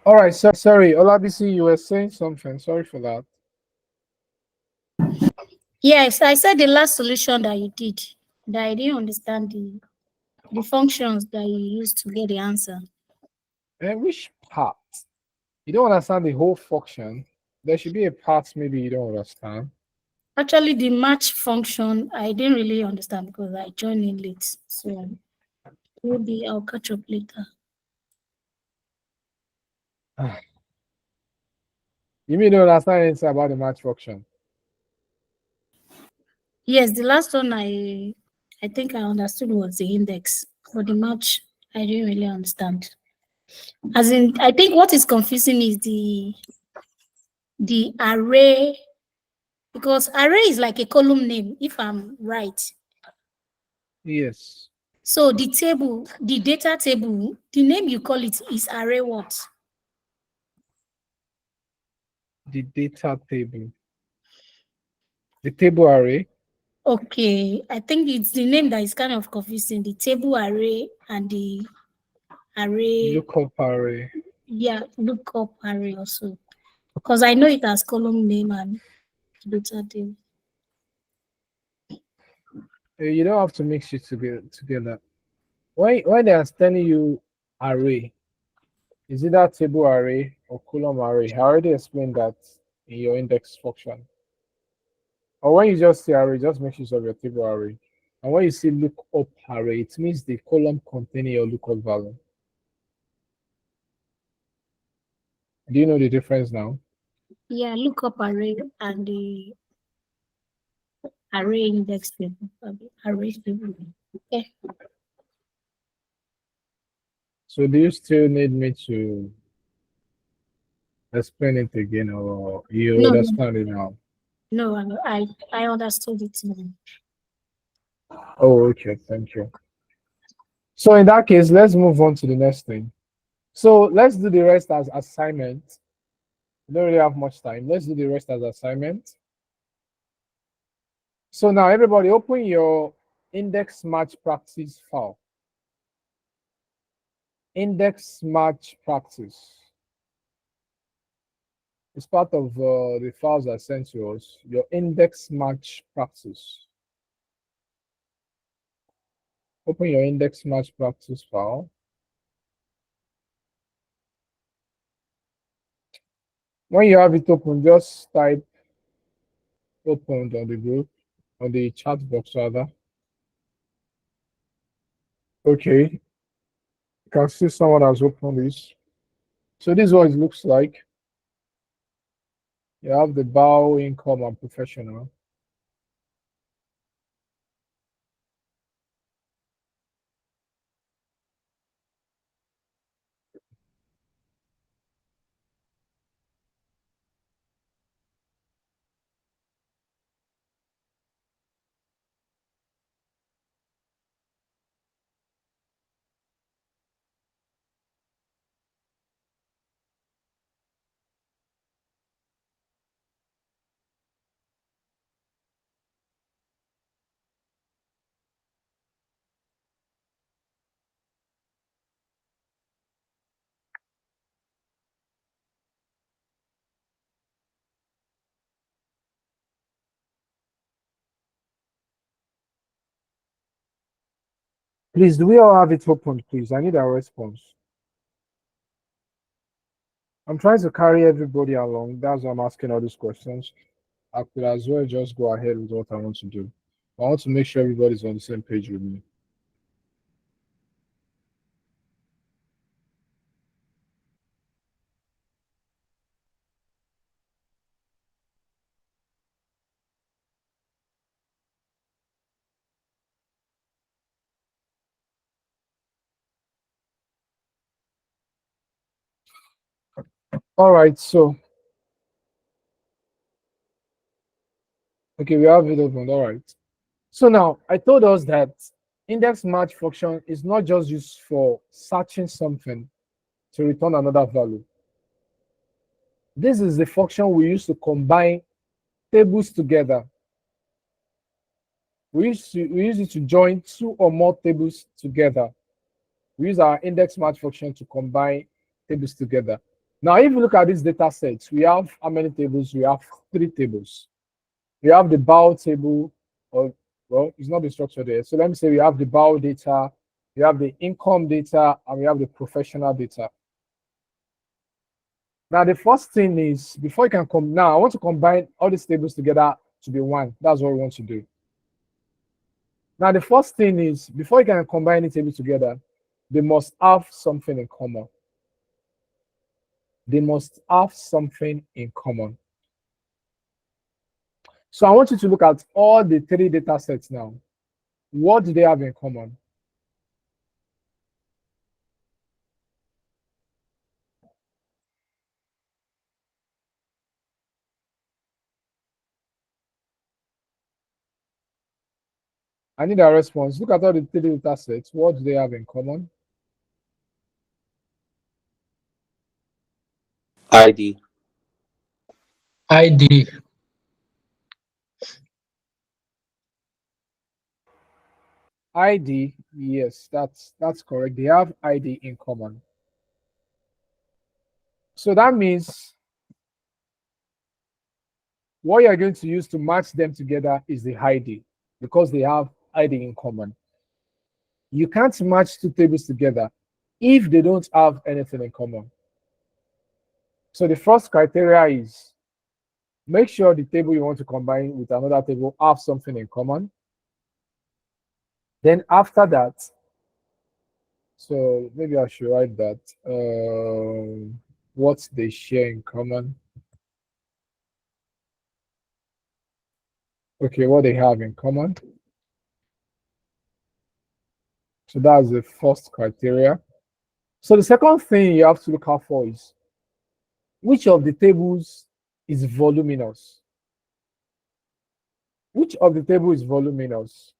All right, sorry, Olabisi, you were saying something. Sorry for that. Yes, I said the last solution that you did, that I didn't understand the functions that you used to get the answer. And which part? You don't understand the whole function. There should be a part maybe you don't understand. Actually, the match function, I didn't really understand because I joined in late. So maybe I'll catch up later. You mean you don't understand anything about the match function? Yes, the last one I think I understood was the index. For the match, I didn't really understand. As in, I think what is confusing is the array, because array is like a column name, if I'm right. Yes. So the table, the data table, the name you call it is array what? The data table. The table array. Okay, I think it's the name that is kind of confusing. The table array and the array. Lookup array. Yeah, lookup array also. Because I know it as column name and data table. You don't have to mix it together. When they are telling you array, is it that table array or column array? I already explained that in your index function. Or when you just say array, just make use of your table array. And when you see lookup array, it means the column containing your lookup value. Do you know the difference now? Yeah, lookup array and the array index table. Array table. Okay. So do you still need me to explain it again, or you No, understand it now? no, I understood it now. Oh, okay, thank you. So in that case, let's move on to the next thing. So let's do the rest as assignment. We don't really have much time. Let's do the rest as assignment. So now everybody open your index match practice file. Index match practice. It's part of the files I sent to us, your index match practice. Open your index match practice file. When you have it open, just type opened on the group, on the chat box rather. Okay, you can see someone has opened this. So this is what it looks like. You have the bow, income, and professional. Please, do we all have it open, please? I need a response. I'm trying to carry everybody along. That's why I'm asking all these questions. I could as well just go ahead with what I want to do. I want to make sure everybody's on the same page with me. All right, so okay, we have it open. All right. So now I told us that index match function is not just used for searching something to return another value. This is the function we use to combine tables together. We use it to join two or more tables together. We use our index match function to combine tables together. Now, if you look at these data sets, we have how many tables? We have 3 tables. We have the bow table, or well, it's not the structure there. So let me say we have the bow data, we have the income data, and we have the professional data. Now, the first thing is, before you can come, now I want to combine all these tables together to be one. That's what we want to do. Now, the first thing is, before you can combine any tables together, they must have something in common. They must have something in common. So I want you to look at all the 3 data sets now. What do they have in common? I need a response. Look at all the 3 data sets. What do they have in common? ID. ID. ID, yes, that's correct. They have ID in common. So that means what you're going to use to match them together is the ID, because they have ID in common. You can't match 2 tables together if they don't have anything in common. So the first criteria is make sure the table you want to combine with another table have something in common. Then after that, so maybe I should write that what they share in common. Okay, what they have in common. So that's the first criteria. So the second thing you have to look out for is which of the tables is voluminous. Which of the table is voluminous?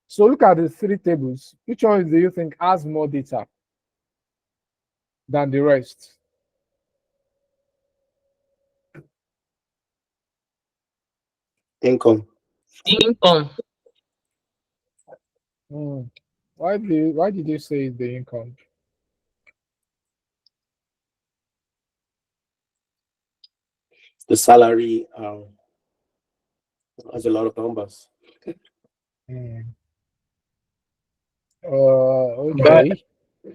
So look at the 3 tables. Which one do you think has more data than the rest? Income. Income. Why did you say the income? The salary has a lot of numbers. Okay.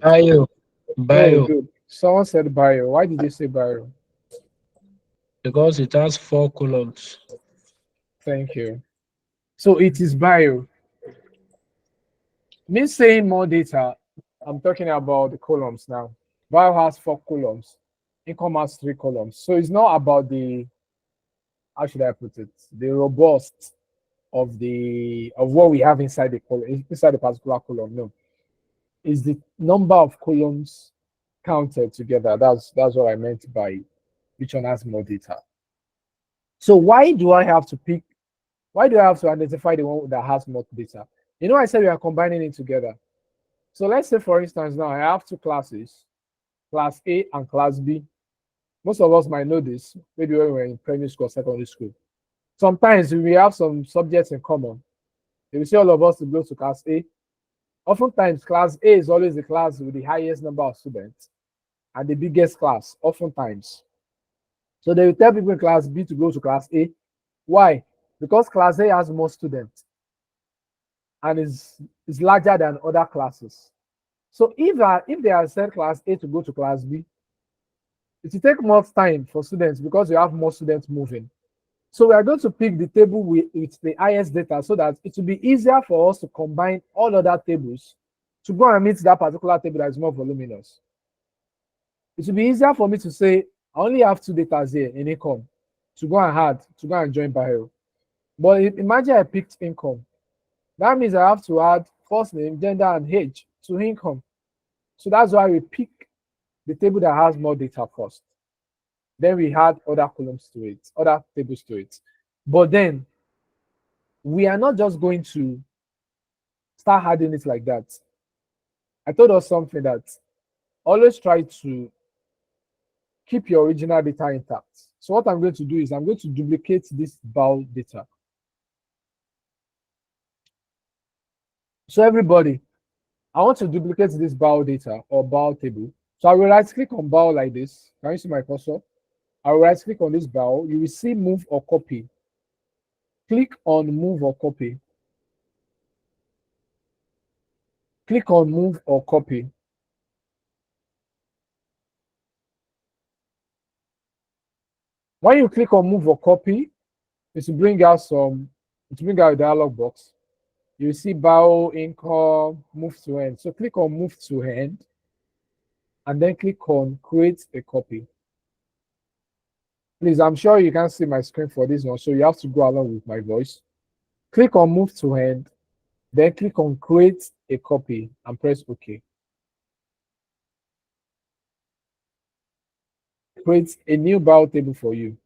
Bio. Oh, Bio. good. Someone said bio. Why did you say bio? Because it has 4 columns. Thank you. So it is bio. Me saying more data, I'm talking about the columns now. Bio has 4 columns. Income has 3 columns. So it's not about the, how should I put it, the robust of what we have inside the column, inside the particular column. No, is the number of columns counted together. That's what I meant by which one has more data. So why do I have to pick? Why do I have to identify the one that has more data? You know, I said we are combining it together. So let's say, for instance, now I have 2 classes, class A and class B. Most of us might know this, maybe when we were in primary school or secondary school. Sometimes we have some subjects in common. If we say all of us to go to class A, oftentimes class A is always the class with the highest number of students and the biggest class, oftentimes. So they will tell people in class B to go to class A. Why? Because class A has more students and is larger than other classes. So if they are sent class A to go to class B, it will take more time for students because you have more students moving. So we are going to pick the table with the highest data so that it will be easier for us to combine all other tables to go and meet that particular table that is more voluminous. It will be easier for me to say, I only have 2 data here in income to go and join bio. But imagine I picked income. That means I have to add first name, gender, and age to income. So that's why we pick the table that has more data first. Then we add other columns to it, other tables to it. But then we are not just going to start adding it like that. I told us something that always try to keep your original data intact. So what I'm going to do is I'm going to duplicate this BAL data. So everybody, I want to duplicate this BAL data or BAL table. So I will right click on BAL like this. Can you see my cursor? I will right click on this BAL. You will see move or copy. Click on move or copy. Click on move or copy. When you click on move or copy, it will bring out a dialog box. You see BAL, income, move to end. So click on move to end and then click on create a copy. Please, I'm sure you can see my screen for this one, so you have to go along with my voice. Click on move to end, then click on create a copy and press OK. Create a new BAL table for you.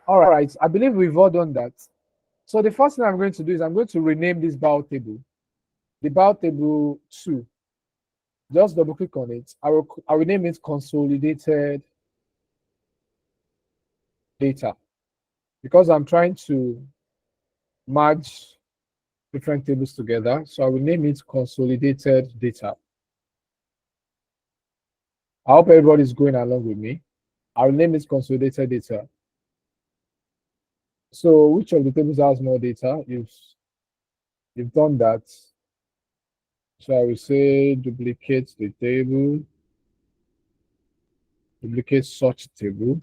All right, I believe we've all done that. So the first thing I'm going to do is I'm going to rename this BAL table, the BAL table 2. Just double click on it. I will name it consolidated data because I'm trying to merge different tables together. So I will name it consolidated data. I hope everybody's going along with me. I will name it consolidated data. So which of the tables has more data? You've done that. So I will say duplicate the table, duplicate such table.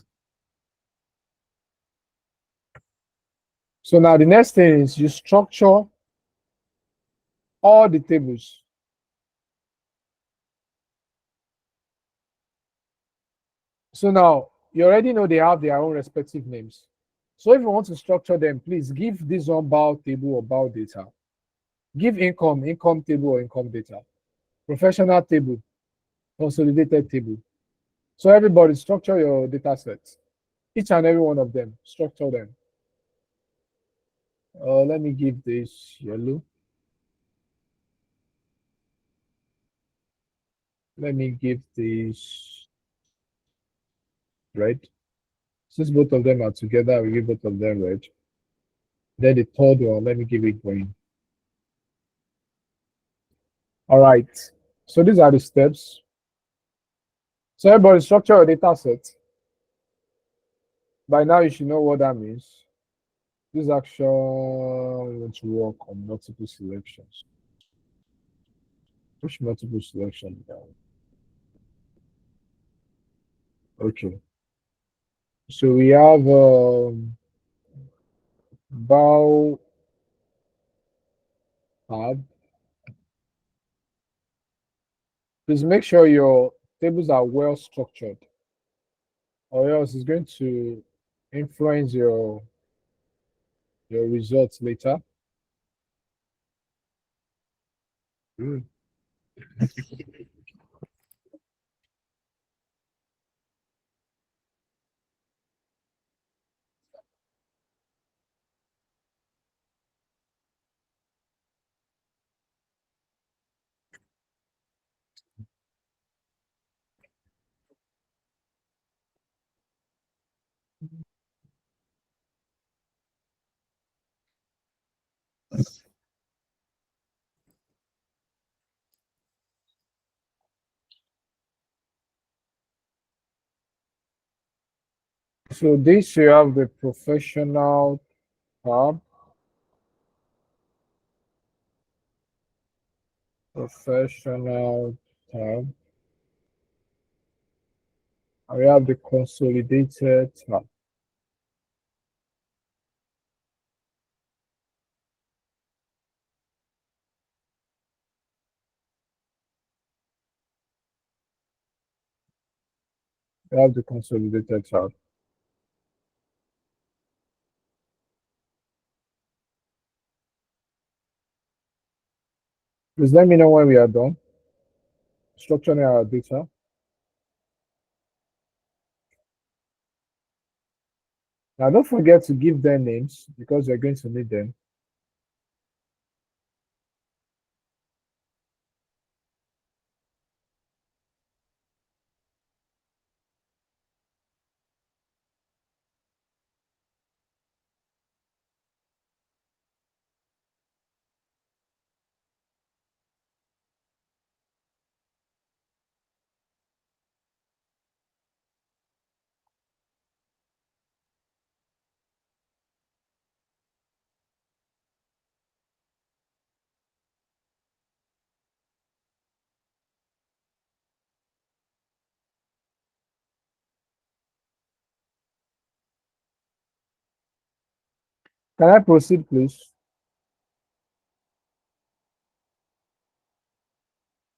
So now the next thing is you structure all the tables. So now you already know they have their own respective names. So if you want to structure them, please give this one BAL table or BAL data. Give income table or income data. Professional table, consolidated table. So everybody structure your data sets. each and every one of them, structure them. Let me give this yellow. Let me give this red. Since both of them are together, I will give both of them red. Then the third one, let me give it green. All right. So these are the steps. So everybody structure your data set. By now you should know what that means. This action won't work on multiple selections. Push multiple selection down. Okay. So we have bow tab. Please make sure your tables are well structured, or else it's going to influence your results later. So this you have the professional tab. Professional tab. And we have the consolidated tab. We have the consolidated tab. Please let me know when we are done structuring our data. Now don't forget to give them names because you're going to need them. Can I proceed, please?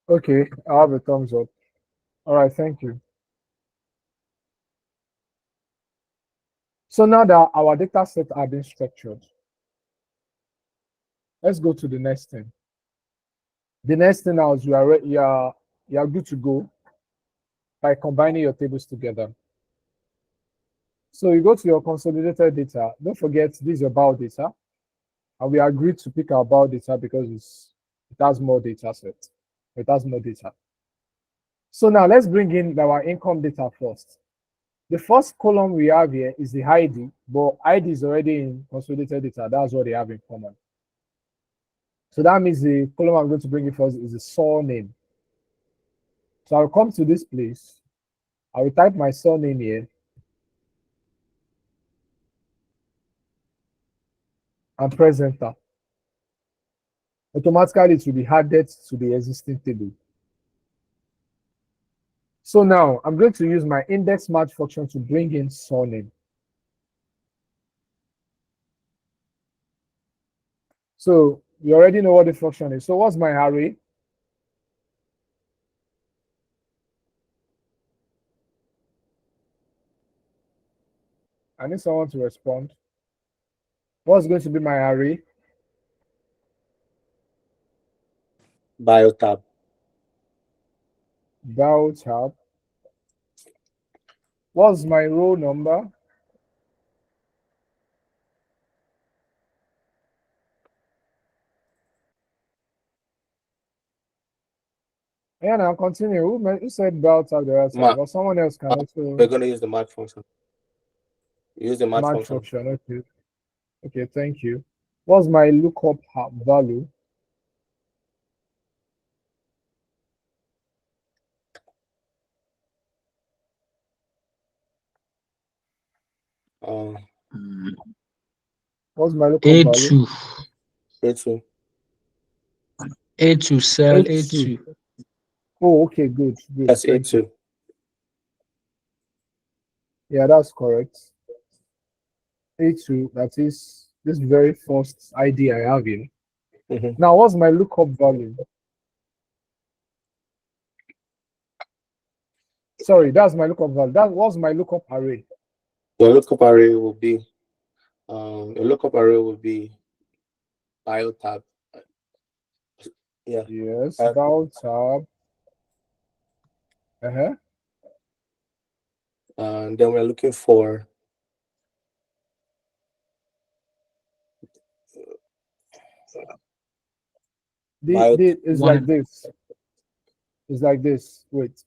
Okay, I have a thumbs up. All right, thank you. So now that our data set are being structured, let's go to the next thing. The next thing now is you are good to go by combining your tables together. So you go to your consolidated data. Don't forget this is about data, and we agreed to pick our about data because it has more data set. It has more data. So now let's bring in our income data first. The first column we have here is the ID, but ID is already in consolidated data. That's what they have in common. So that means the column I'm going to bring in first is the surname. So I'll come to this place. I will type my surname here. And press enter. Automatically it will be added to the existing table. So now I'm going to use my index match function to bring in surname. So you already know what the function is. So what's my array? I need someone to respond. What's going to be my array? Bio tab. Bio tab. What's my row number? Yeah, now continue. Who said belt tab the right Ma- side? Or someone else can also We're going to use the match function. Use the match match function. function. Okay. Okay, thank you. What's my lookup value? What's my lookup value? A2. A2. A2, cell A2. A2. Oh, okay, good. That's Thank you. A2. Yeah, that's correct. A2, that is this very first ID I have here. Mhm. Now, what's my lookup value? Sorry, that's my lookup value. That was my lookup array. Your lookup array will be bio tab. Yeah. Yes, Uh, val tab. And then we're looking for It's like One. this. It's like this. Wait.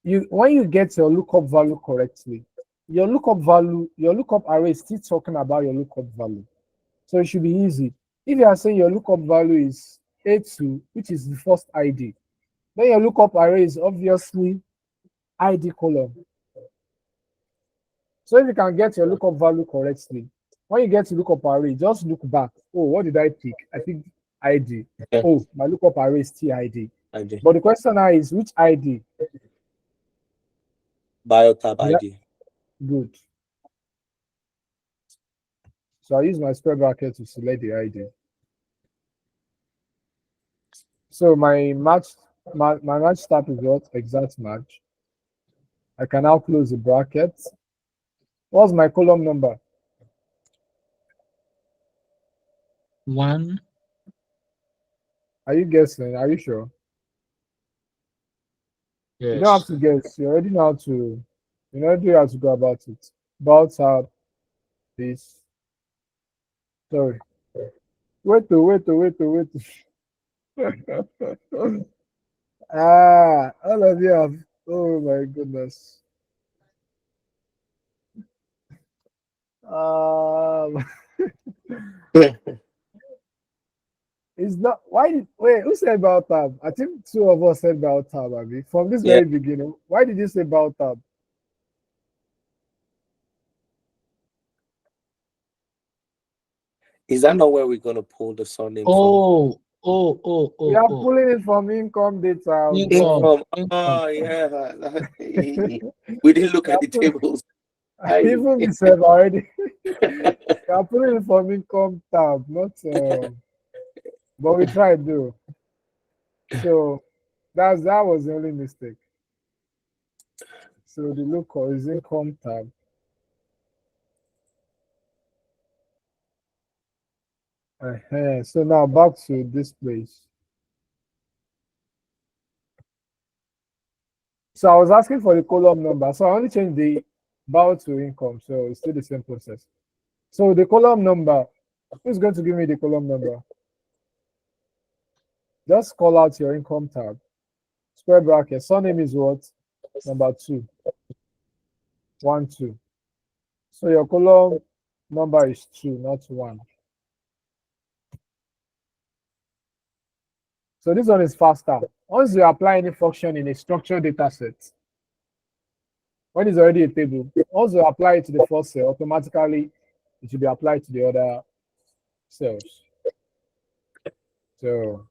When you get your lookup value correctly, your lookup array is still talking about your lookup value. So it should be easy. If you are saying your lookup value is A2, which is the first ID, then your lookup array is obviously ID column. So if you can get your lookup value correctly, when you get to lookup array, just look back. Oh, what did I pick? I picked ID. Yeah. Oh, my lookup array is TID. ID. But the question now is which ID? Bio tab Yeah. ID. Good. So I use my square bracket to select the ID. So my match type is what? Exact match. I can now close the bracket. What's my column number? 1. Are you guessing? Are you sure? Yes. You don't have to guess. You already know how to. You know how to go about it. About tab this. Sorry. Wait. All of you have. Oh my goodness. It's not. Wait, who said about tab? I think two of us said about tab, Abby. From this Yeah. very beginning. Why did you say about tab? Is that not where we're going to pull the surname from? Oh. We are pulling it from income data. Income. Oh, yeah. We didn't look at the tables. Even myself already. We are pulling it from income tab, not. But we tried though. So that was the only mistake. So the local is income tab. So now back to this place. So I was asking for the column number. So I only changed the val to income. So it's still the same process. So the column number, who's going to give me the column number? Just call out your income tab. Square bracket. Surname is what? Number 2. 1, 2. So your column number is 2, not 1. So this one is faster. Once you apply any function in a structured data set, when it's already a table, once you apply it to the first cell, automatically it should be applied to the other cells. So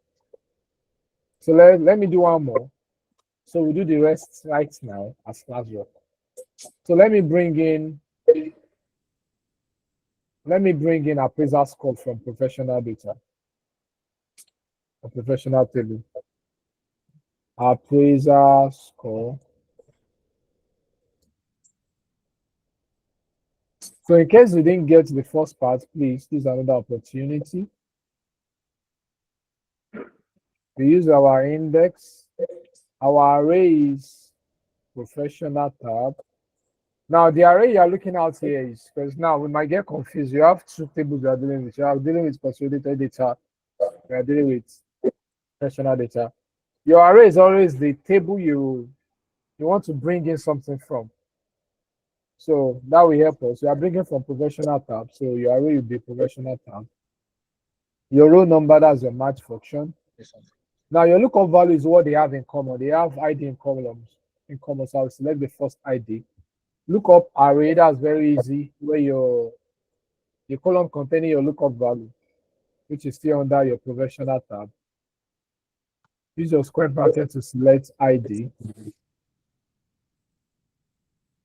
let me do one more. So we do the rest right now as class work. So let me bring in appraiser score from professional data. A professional table. Appraiser score. So in case we didn't get the first part, please, this is another opportunity. We use our index. Our array is professional tab. Now the array you're looking at here is, because now we might get confused. You have two tables you are dealing with. You are dealing with consolidated data. We are dealing with professional data. Your array is always the table you want to bring in something from. So that will help us. You are bringing from professional tab, so your array will be professional tab. Your row number, that's your match function. Now your lookup value is what they have in common. They have ID in columns. In common, so I'll select the first ID. Lookup array, that's very easy, where your the column containing your lookup value, which is still under your professional tab. Use your square bracket to select ID.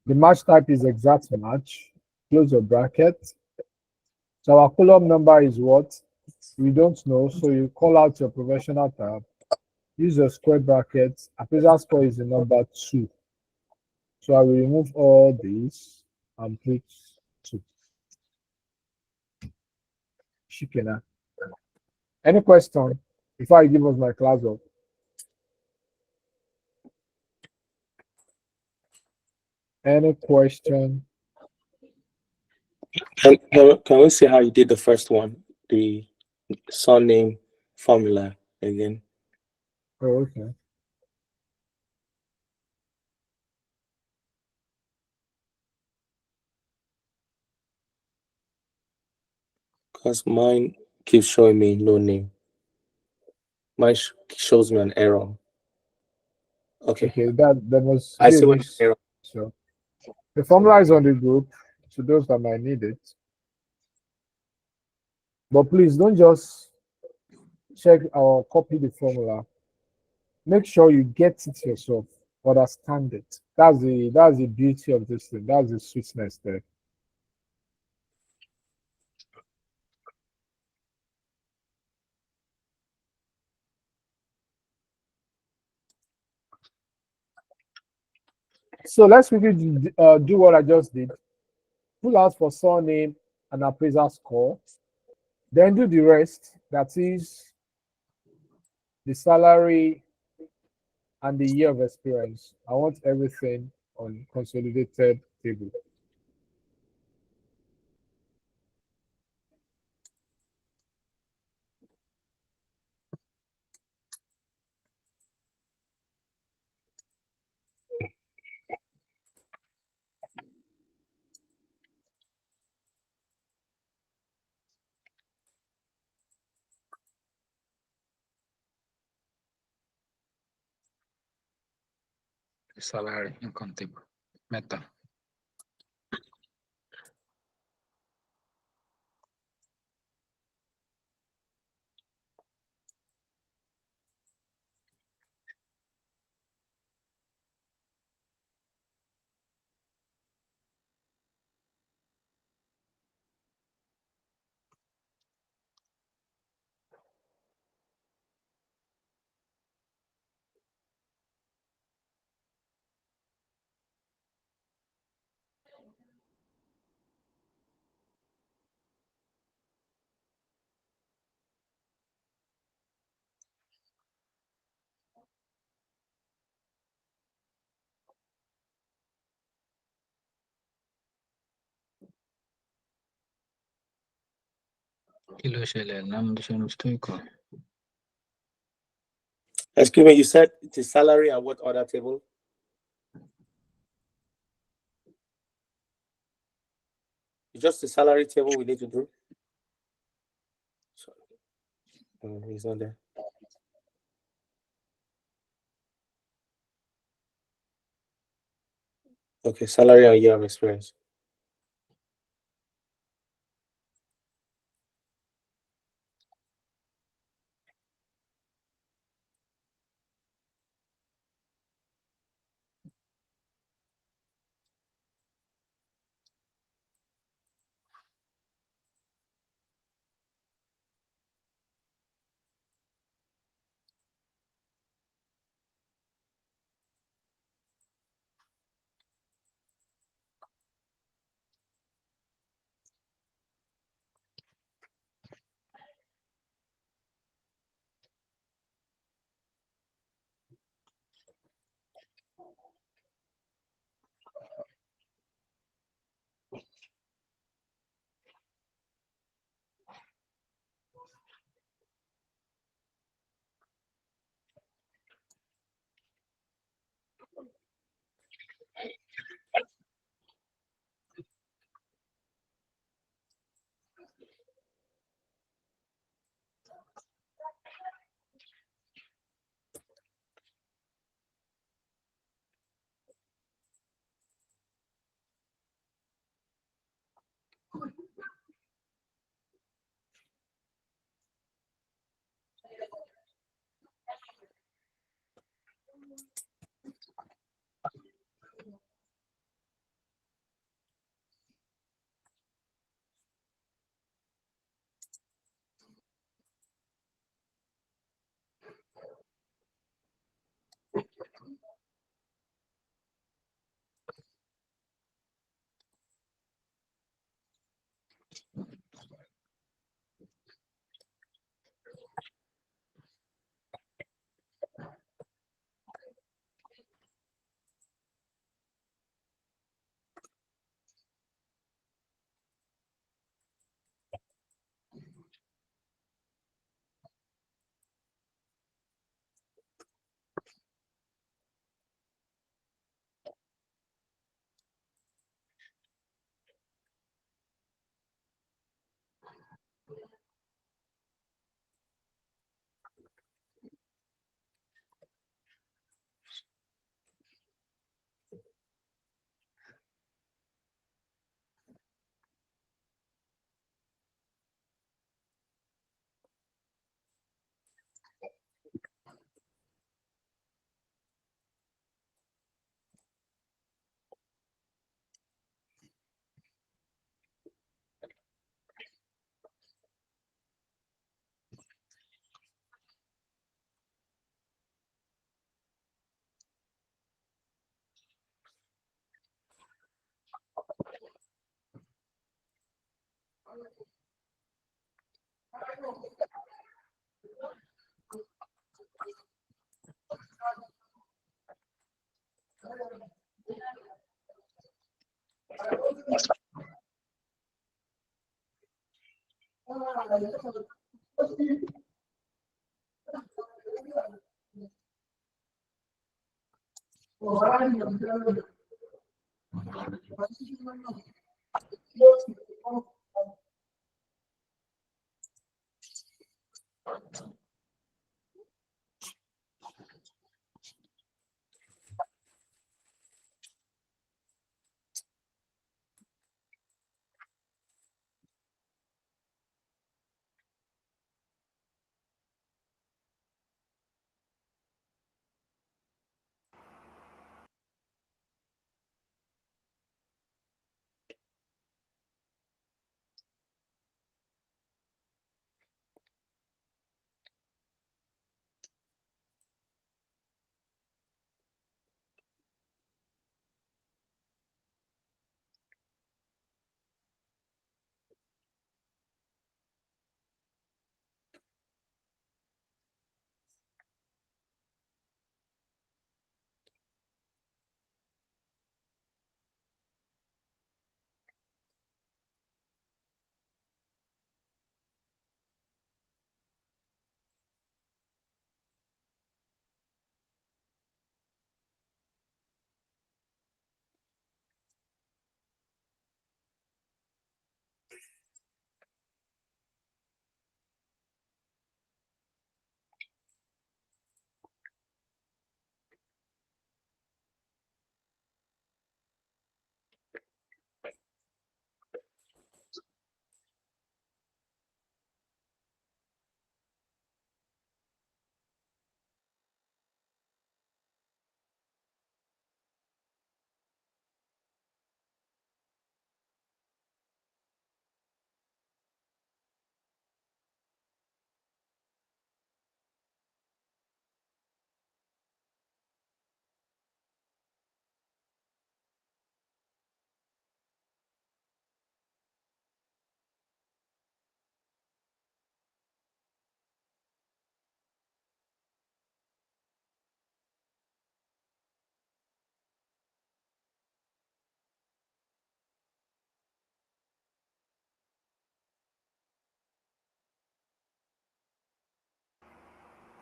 The match type is exact match. Close your bracket. So our column number is what? We don't know, so you call out your professional tab. Use your square bracket. Appraisal score is the number 2. So I will remove all these and put 2. Shikena. Any question before I give us my class up? Any question? Can we see how you did the first one? The surname formula again. Oh, okay. Because mine keeps showing me no name. Mine shows me an error. Okay. Okay, that must I be a see what miss. error. So the formula is on the group to those that might need it. But please don't just check or copy the formula. Make sure you get it yourself, understand it. That's the beauty of this thing. That's the sweetness there. So let's quickly do what I just did. Pull out for surname and appraisal score. Then do the rest. That is the salary and the year of experience. I want everything on consolidated table. Salary, income table, meta. Kí ló ṣẹlẹ̀ lámúdíṣẹ́nu stoico? Excuse me, you said the salary and what other table? It's just the salary table we need to do. Sorry. He's not there. Okay, salary and year of experience.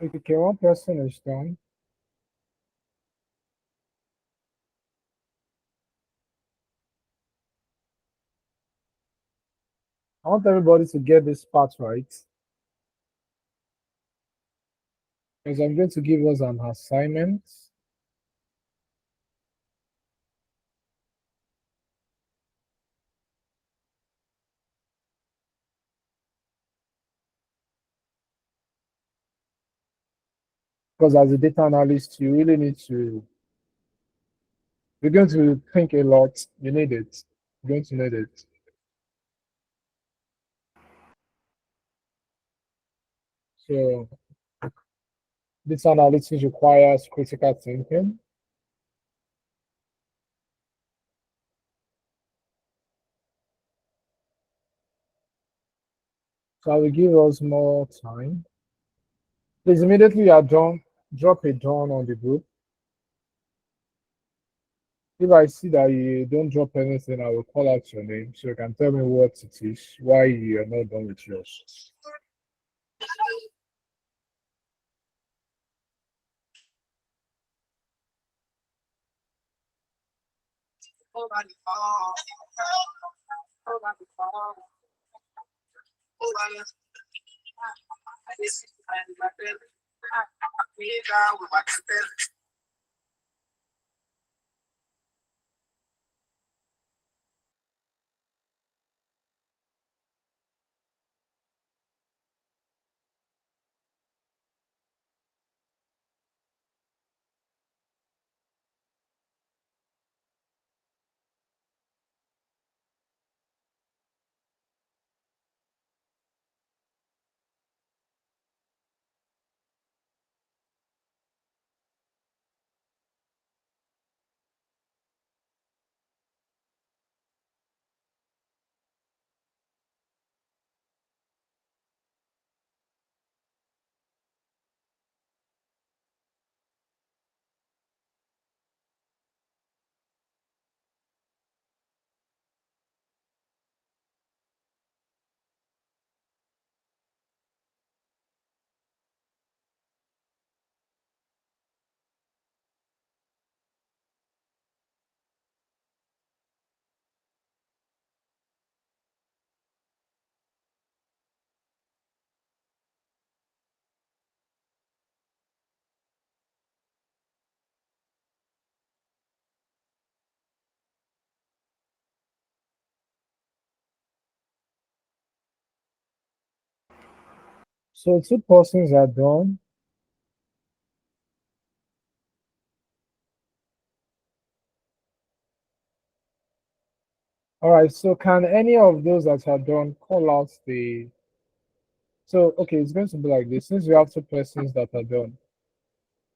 Okay, one person is done. I want everybody to get this part right. Because I'm going to give us an assignment. Because as a data analyst, you really need to, you're going to think a lot. You need it. You're going to need it. So this analysis requires critical thinking. So I will give us more time. Please, immediately you are done, drop a done on the group. If I see that you don't drop anything, I will call out your name so you can tell me what it is, why you are not done with yours. So two persons are done. All right, so can any of those that are done call out the, so okay, it's going to be like this, since we have two persons that are done.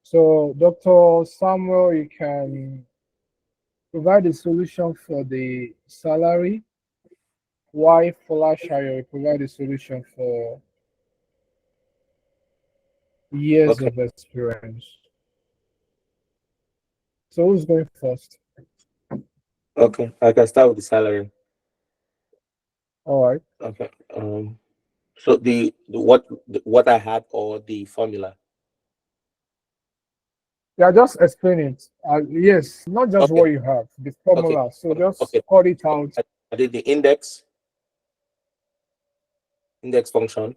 So Dr. Samuel, you can provide a solution for the salary, while Folashayo will provide a solution for years Okay. of experience. So who's going first? Okay. I can start with the salary. All right. Okay. So what I had, or the formula? Yeah, just explain it. Yes, not just Okay. what you have, the formula. So just Okay. call it out. I did the index function.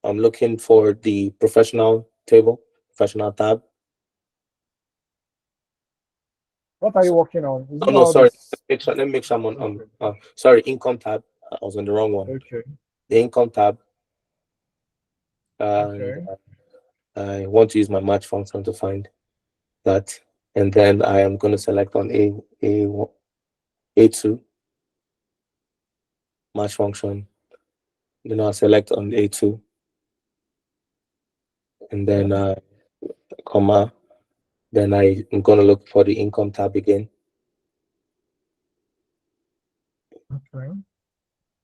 I'm looking for the professional table, professional tab. What are you working on? Is it Oh no, not sorry. this? Let me make sure I'm on. Sorry, income tab. I was on the wrong one. Okay. The income tab. Okay. I want to use my match function to find that, and then I am going to select on A2 match function. Then I'll select on A2, and then comma. Then I'm going to look for the income tab again, Okay.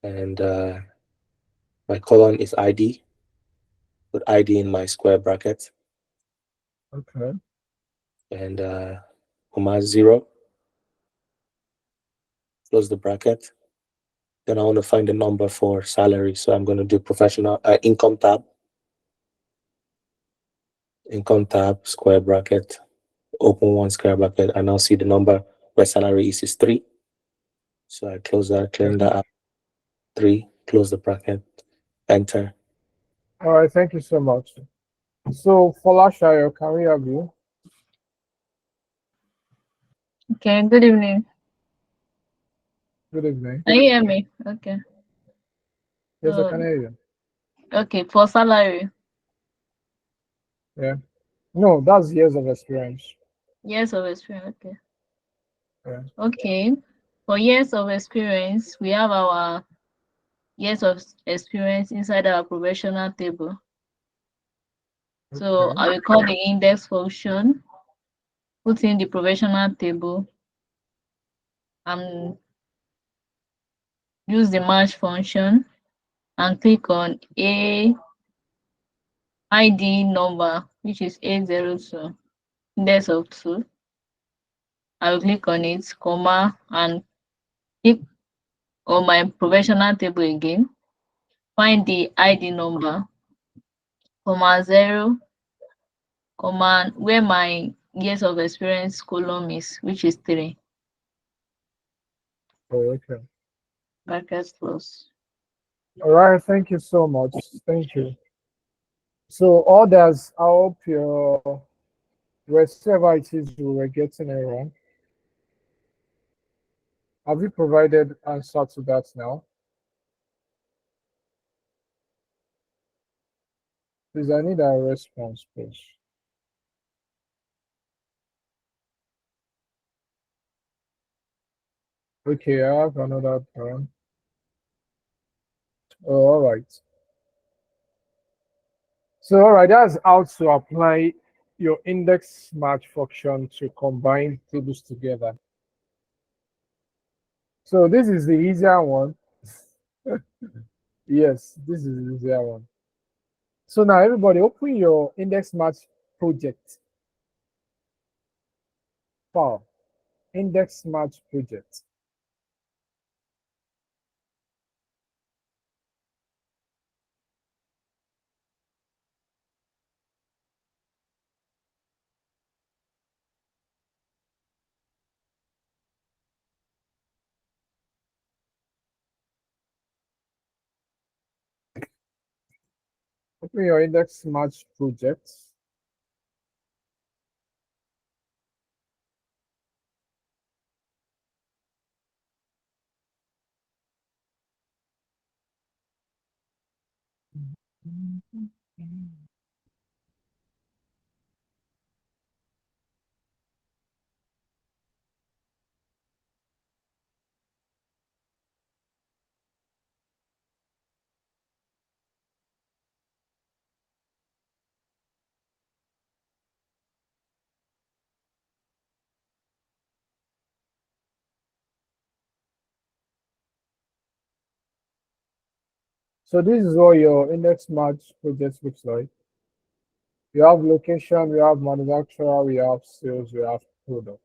and my column is ID. Put ID in my square bracket, Okay. and comma 0. Close the bracket. Then I want to find the number for salary, so I'm going to do professional income tab. Income tab, square bracket, open one square bracket, and I'll see the number where salary is 3. So I close that, clean that up. 3, close the bracket, enter. All right. Thank you so much. So Folashayo, can we have you? Okay, good evening. Good evening. Can you hear me? Okay. Yes, I can hear you. Okay, for salary, Yeah. No, that's years of experience. years of experience. Okay. Yeah. Okay. For years of experience, we have our years of experience inside our professional table. So Okay. I will call the index function, put in the professional table, and use the match function and click on a ID number, which is A02, index of 2. I will click on it, comma, and click on my professional table again. Find the ID number, comma 0, comma, where my years of experience column is, which is 3. Oh, okay. Bracket close. All right. Thank you so much. Thank you. So others, I hope your whatever it is you were getting it wrong. Have you provided answer to that now? Please, I need a response, please. Okay, I have another one. Oh, all right. So, all right, that's how to apply your index match function to combine tables together. So this is the easier one. Yes, this is the easier one. So now everybody open your index match project file, index match project. Open your index match project. So this is what your index match project looks like. We have location, we have manufacturer, we have sales, we have product.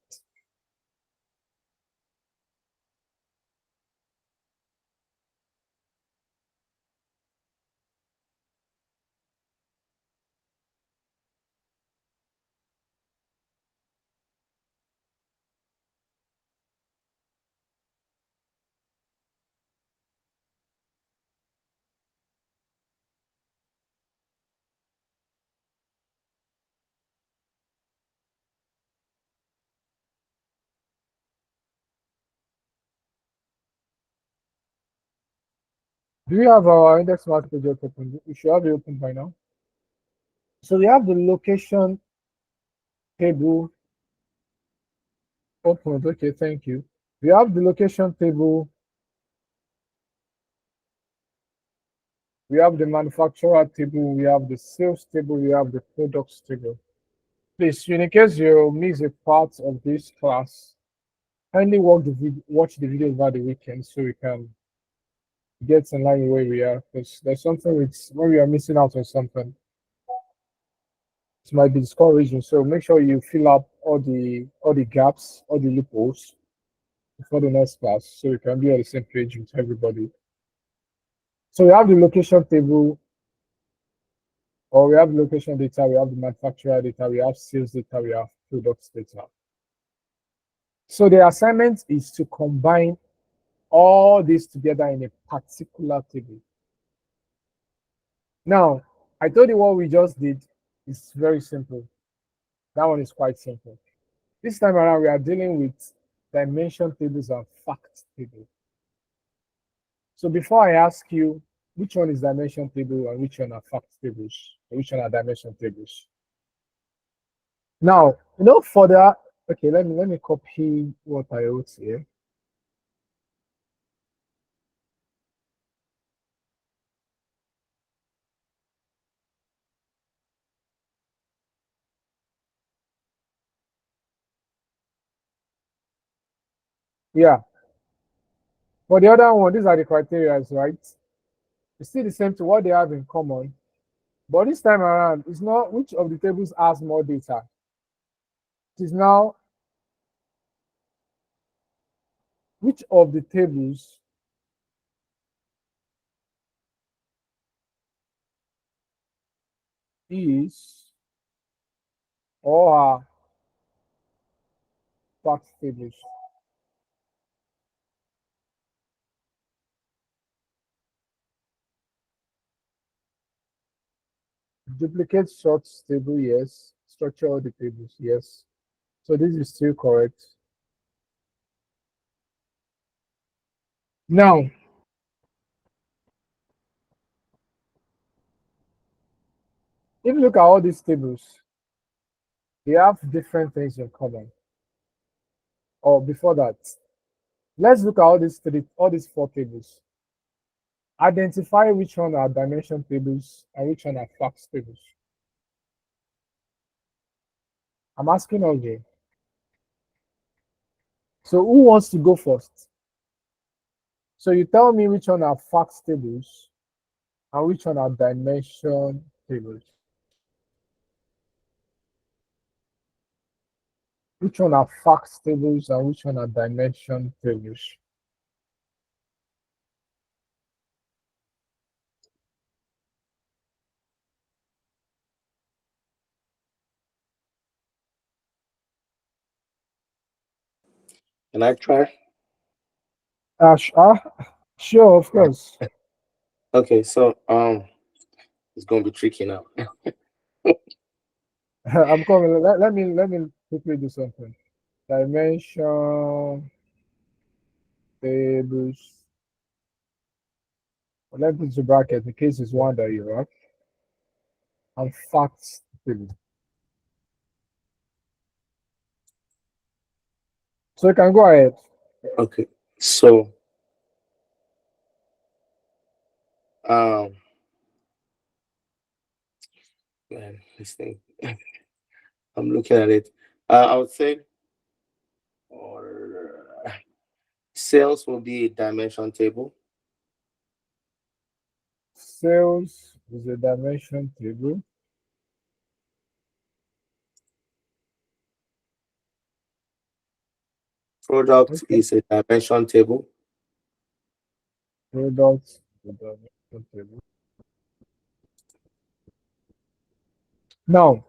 Do we have our index match project open? We should have it open by now. So we have the location table opened. Okay, thank you. We have the location table. We have the manufacturer table. We have the sales table. We have the products table. Please, in case you miss a part of this class, kindly watch the video over the weekend so we can get in line with where we are. Because there's something when we are missing out on something, it might be discouraging. So make sure you fill up all the gaps, all the loopholes before the next class, so we can be on the same page with everybody. So we have the location table, or we have location data, we have the manufacturer data, we have sales data, we have products data. So the assignment is to combine all this together in a particular table. Now, I told you what we just did is very simple. That one is quite simple. This time around, we are dealing with dimension tables and fact tables. So before I ask you which one is dimension table and which one are fact tables, or which one are dimension tables. Now, for that, okay, let me copy what I wrote here. Yeah. For the other one, these are the criteria, right? It's still the same to what they have in common. But this time around, it's not which of the tables has more data. It is now which of the tables is or are fact tables. Duplicate short table, yes. Structure all the tables, yes. So this is still correct. Now, if you look at all these tables, they have different things in common. Or before that, let's look at all these four tables. Identify which one are dimension tables and which one are facts tables. I'm asking again. So who wants to go first? So you tell me which one are facts tables and which one are dimension tables. Which one are facts tables and which one are dimension tables? Can I try? Sure, of course. Okay, so it's gonna be tricky now. I'm coming. Let me quickly do something. Dimension tables. Let's put the bracket in case it's one that you have. and facts table. So you can go ahead. Okay. So man, this thing. I'm looking at it. I would say or sales will be a dimension table. Sales is a dimension table. Product Okay. is a dimension table. Products, the dimension table. Now,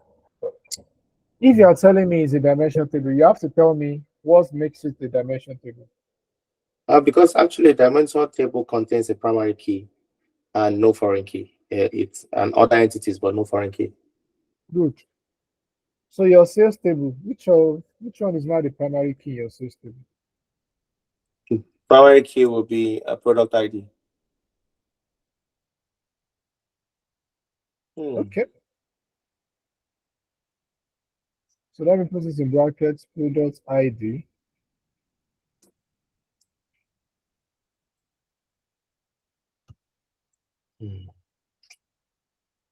if you are telling me it's a dimension table, you have to tell me what makes it a dimension table. Because actually a dimension table contains a primary key and no foreign key. It's and other entities, but no foreign key. Good. So your sales table, which one is not the primary key in your sales table? Primary key will be a product ID. Okay. So let me put this in brackets, product ID.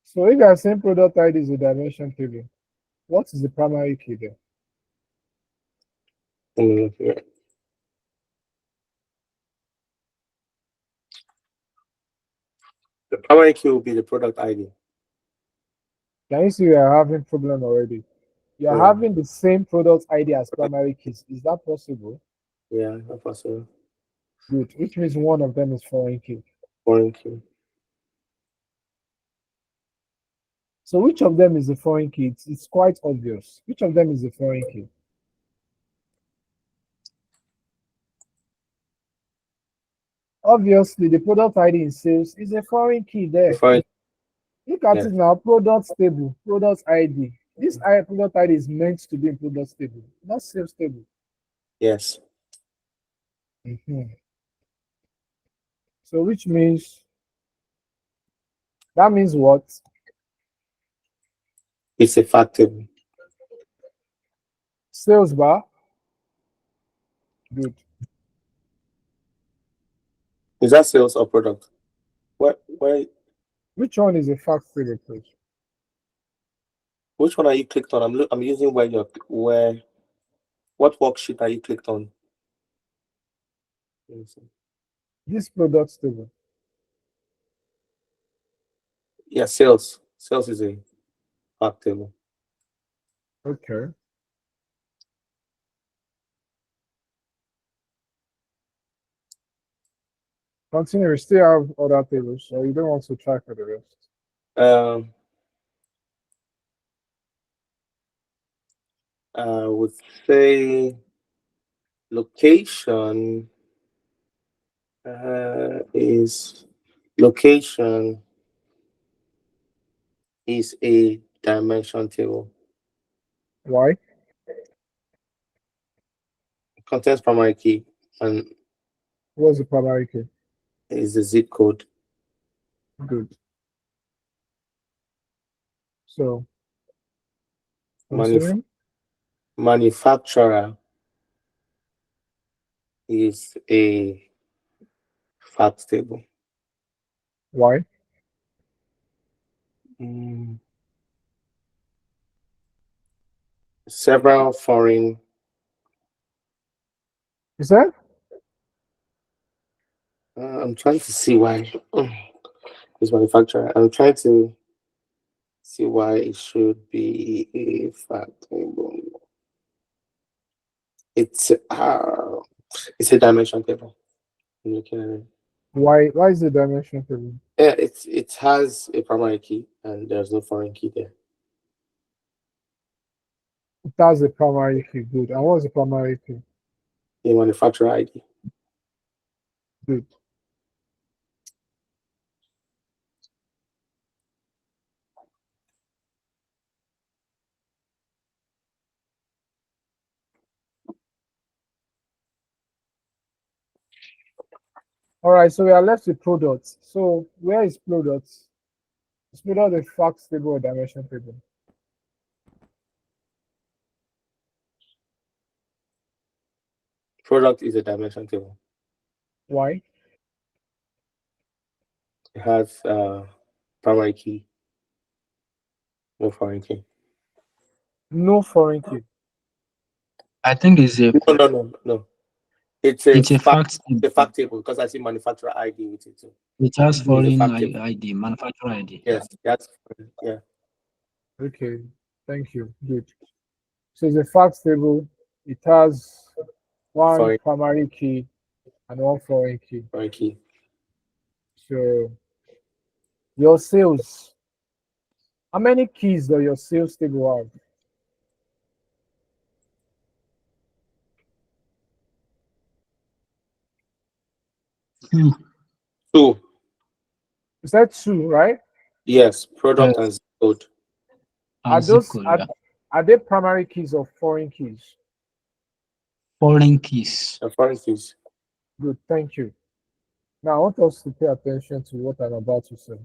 So if you are saying product ID is a dimension table, what is the primary key there? The primary key will be the product ID. Can you see we are having problem already? You are Yeah. having the same product ID as primary keys. Is that possible? Yeah, not possible. Good. Which means one of them is foreign key. Foreign key. So which of them is the foreign key? It's quite obvious. Which of them is the foreign key? Obviously, the product ID in sales is a foreign key there. Foreign. Look at Yeah. it now, product table, product ID. This product ID is meant to be in product table, not sales table. Yes. So which means, that means what? It's a fact table. Sales bar. Good. Is that sales or product? Where Which one is a fact table, please? which one are you clicked on? I'm using where what worksheet are you clicked on? Let me see. This product table. Yeah, sales. Sales is a fact table. Okay. Continue. We still have other tables, so you don't want to try for the rest. I would say location is a dimension table. Why? It contains primary key and What's the primary key? is the zip code. Good. So, Manuf- continue. manufacturer is a fact table. Why? Several foreign. You said? I'm trying to see why this manufacturer. I'm trying to see why it should be a fact table. It's a dimension table. I'm looking at it. Why is the dimension table? Yeah, it has a primary key and there's no foreign key there. It has a primary key. Good. And what's the primary key? The manufacturer ID. Good. All right, so we are left with products. So where is products? Is product a fact table or dimension table? Product is a dimension table. Why? It has primary key, no foreign key. No foreign key. I think it's a No. It's a it's a fact. the fact table because I see manufacturer ID with it too. It has a foreign fact table. ID, manufacturer ID. Yes, that's yeah. Okay, thank you. Good. So it's a fact table. It has one Foreign. primary key and one foreign key. Foreign key. So your sales, how many keys does your sales table have? Two. Is that two, right? Yes, product Yes. and zip code. Are And zip those code, are they primary keys or foreign keys? foreign keys. And foreign keys. Good, thank you. Now I want us to pay attention to what I'm about to say.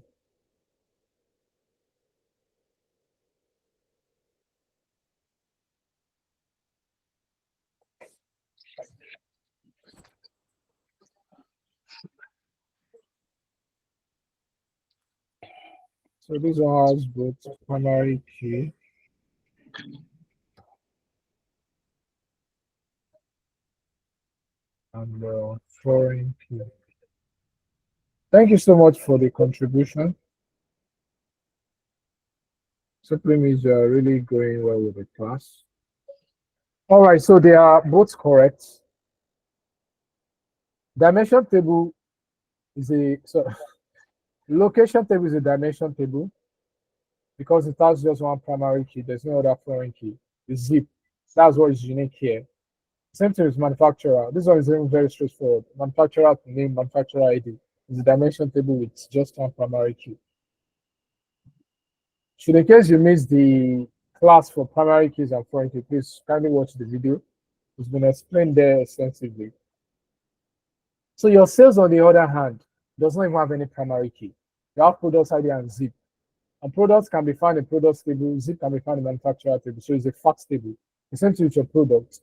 So this one has both primary key and foreign key. Thank you so much for the contribution. Simply means you are really going well with the class. All right, so they are both correct. Dimension table is location table is a dimension table because it has just one primary key. There's no other foreign key. The zip, that's what is unique here. Same thing with manufacturer. This one is even very straightforward. Manufacturer name, manufacturer ID is a dimension table with just one primary key. Should in case you missed the class for primary keys and foreign key, please kindly watch the video. It's been explained there extensively. So your sales, on the other hand, does not even have any primary key. You have products ID and zip. And products can be found in products table, zip can be found in manufacturer table. So it's a fact table. The same thing with your product.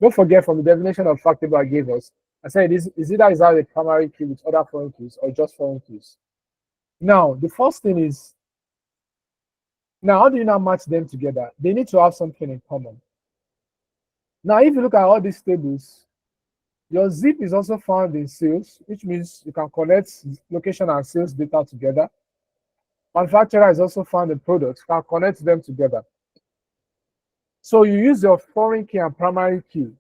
Don't forget from the definition of fact table I gave us, I said is either is a primary key with other foreign keys or just foreign keys. Now, the first thing is, now how do you now match them together? They need to have something in common. Now, if you look at all these tables, your zip is also found in sales, which means you can connect location and sales data together. Manufacturer is also found in products, you can connect them together. So you use your foreign key and primary key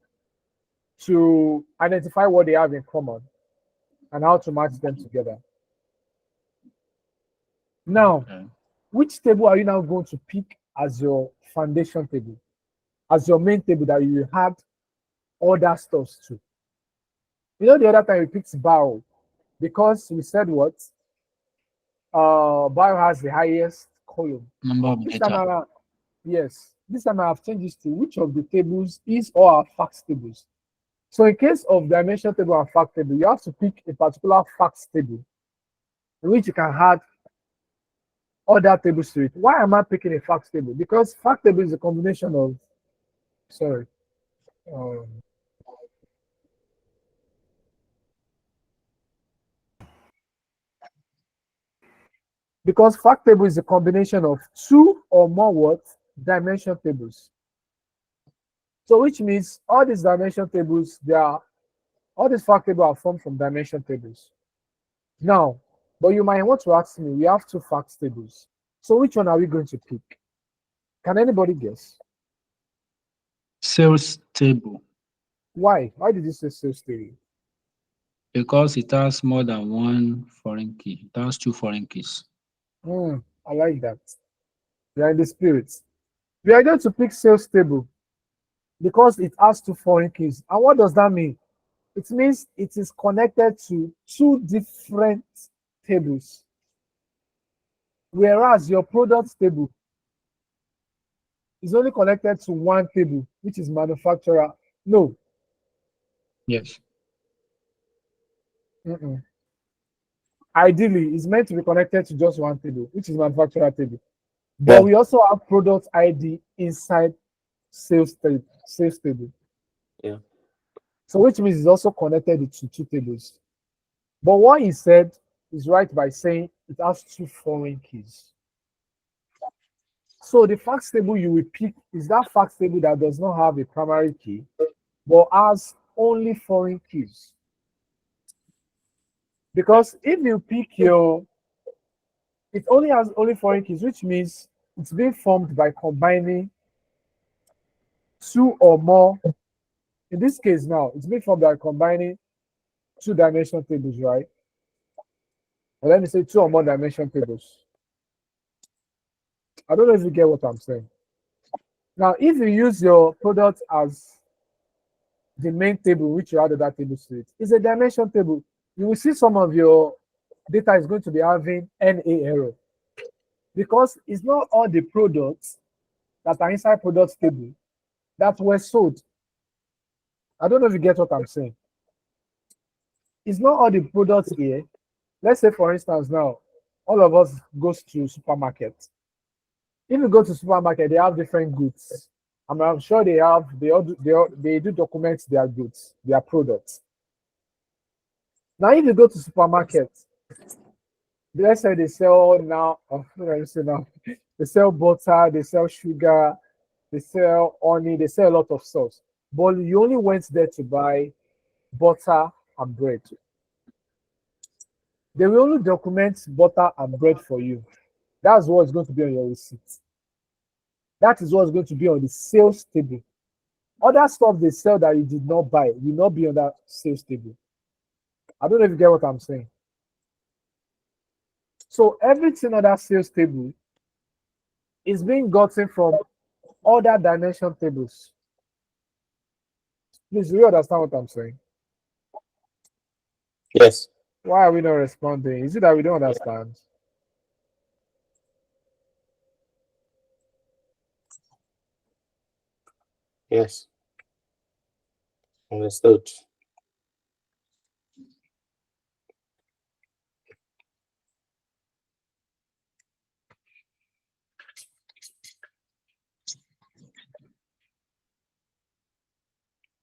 to identify what they have in common and how to match them together. Now, which table are you now going to pick as your foundation table, as your main table that you had other stuffs to? You know, the other time we picked bio because we said what? Bio has the highest column. Number of This time data. around, yes. This time I have changed this to which of the tables is or are facts tables. So in case of dimension table and fact table, you have to pick a particular facts table in which you can add other tables to it. Why am I picking a facts table? Because fact table is a combination of, sorry, because fact table is a combination of two or more what? Dimension tables. So which means all these dimension tables, all these fact tables are formed from dimension tables. Now, but you might want to ask me, we have two facts tables. So which one are we going to pick? Can anybody guess? Sales table. Why? Why did you say sales table? Because it has more than one foreign key. It has two foreign keys. I like that. We are in the spirit. We are going to pick sales table because it has two foreign keys. And what does that mean? It means it is connected to two different tables. Whereas your product table is only connected to one table, which is manufacturer. No. Yes. ideally is meant to be connected to just one table, which is manufacturer table. But Yeah. we also have product ID inside sales table. Yeah. So which means it's also connected to two tables. But what he said is right by saying it has two foreign keys. So the facts table you will pick is that facts table that does not have a primary key, but has only foreign keys. Because if you pick it only has only foreign keys, which means it's being formed by combining two or more. In this case now, it's being formed by combining two dimension tables, right? And let me say two or more dimension tables. I don't know if you get what I'm saying. Now, if you use your product as the main table, which you add that table to it, it's a dimension table. You will see some of your data is going to be having NA error because it's not all the products that are inside product table that were sold. I don't know if you get what I'm saying. It's not all the products here. Let's say, for instance, now all of us goes to supermarket. If you go to supermarket, they have different goods. I'm sure they do document their goods, their products. Now, if you go to supermarket, let's say they sell now, they sell butter, they sell sugar, they sell honey, they sell a lot of stuff. But you only went there to buy butter and bread. They will only document butter and bread for you. That's what's going to be on your receipt. That is what's going to be on the sales table. Other stuff they sell that you did not buy will not be on that sales table. I don't know if you get what I'm saying. So everything on that sales table is being gotten from other dimension tables. Please, do you understand what I'm saying? Yes. Why are we not responding? Is it that we don't understand? Yes. Understood.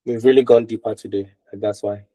We've really gone deeper today, and that's why.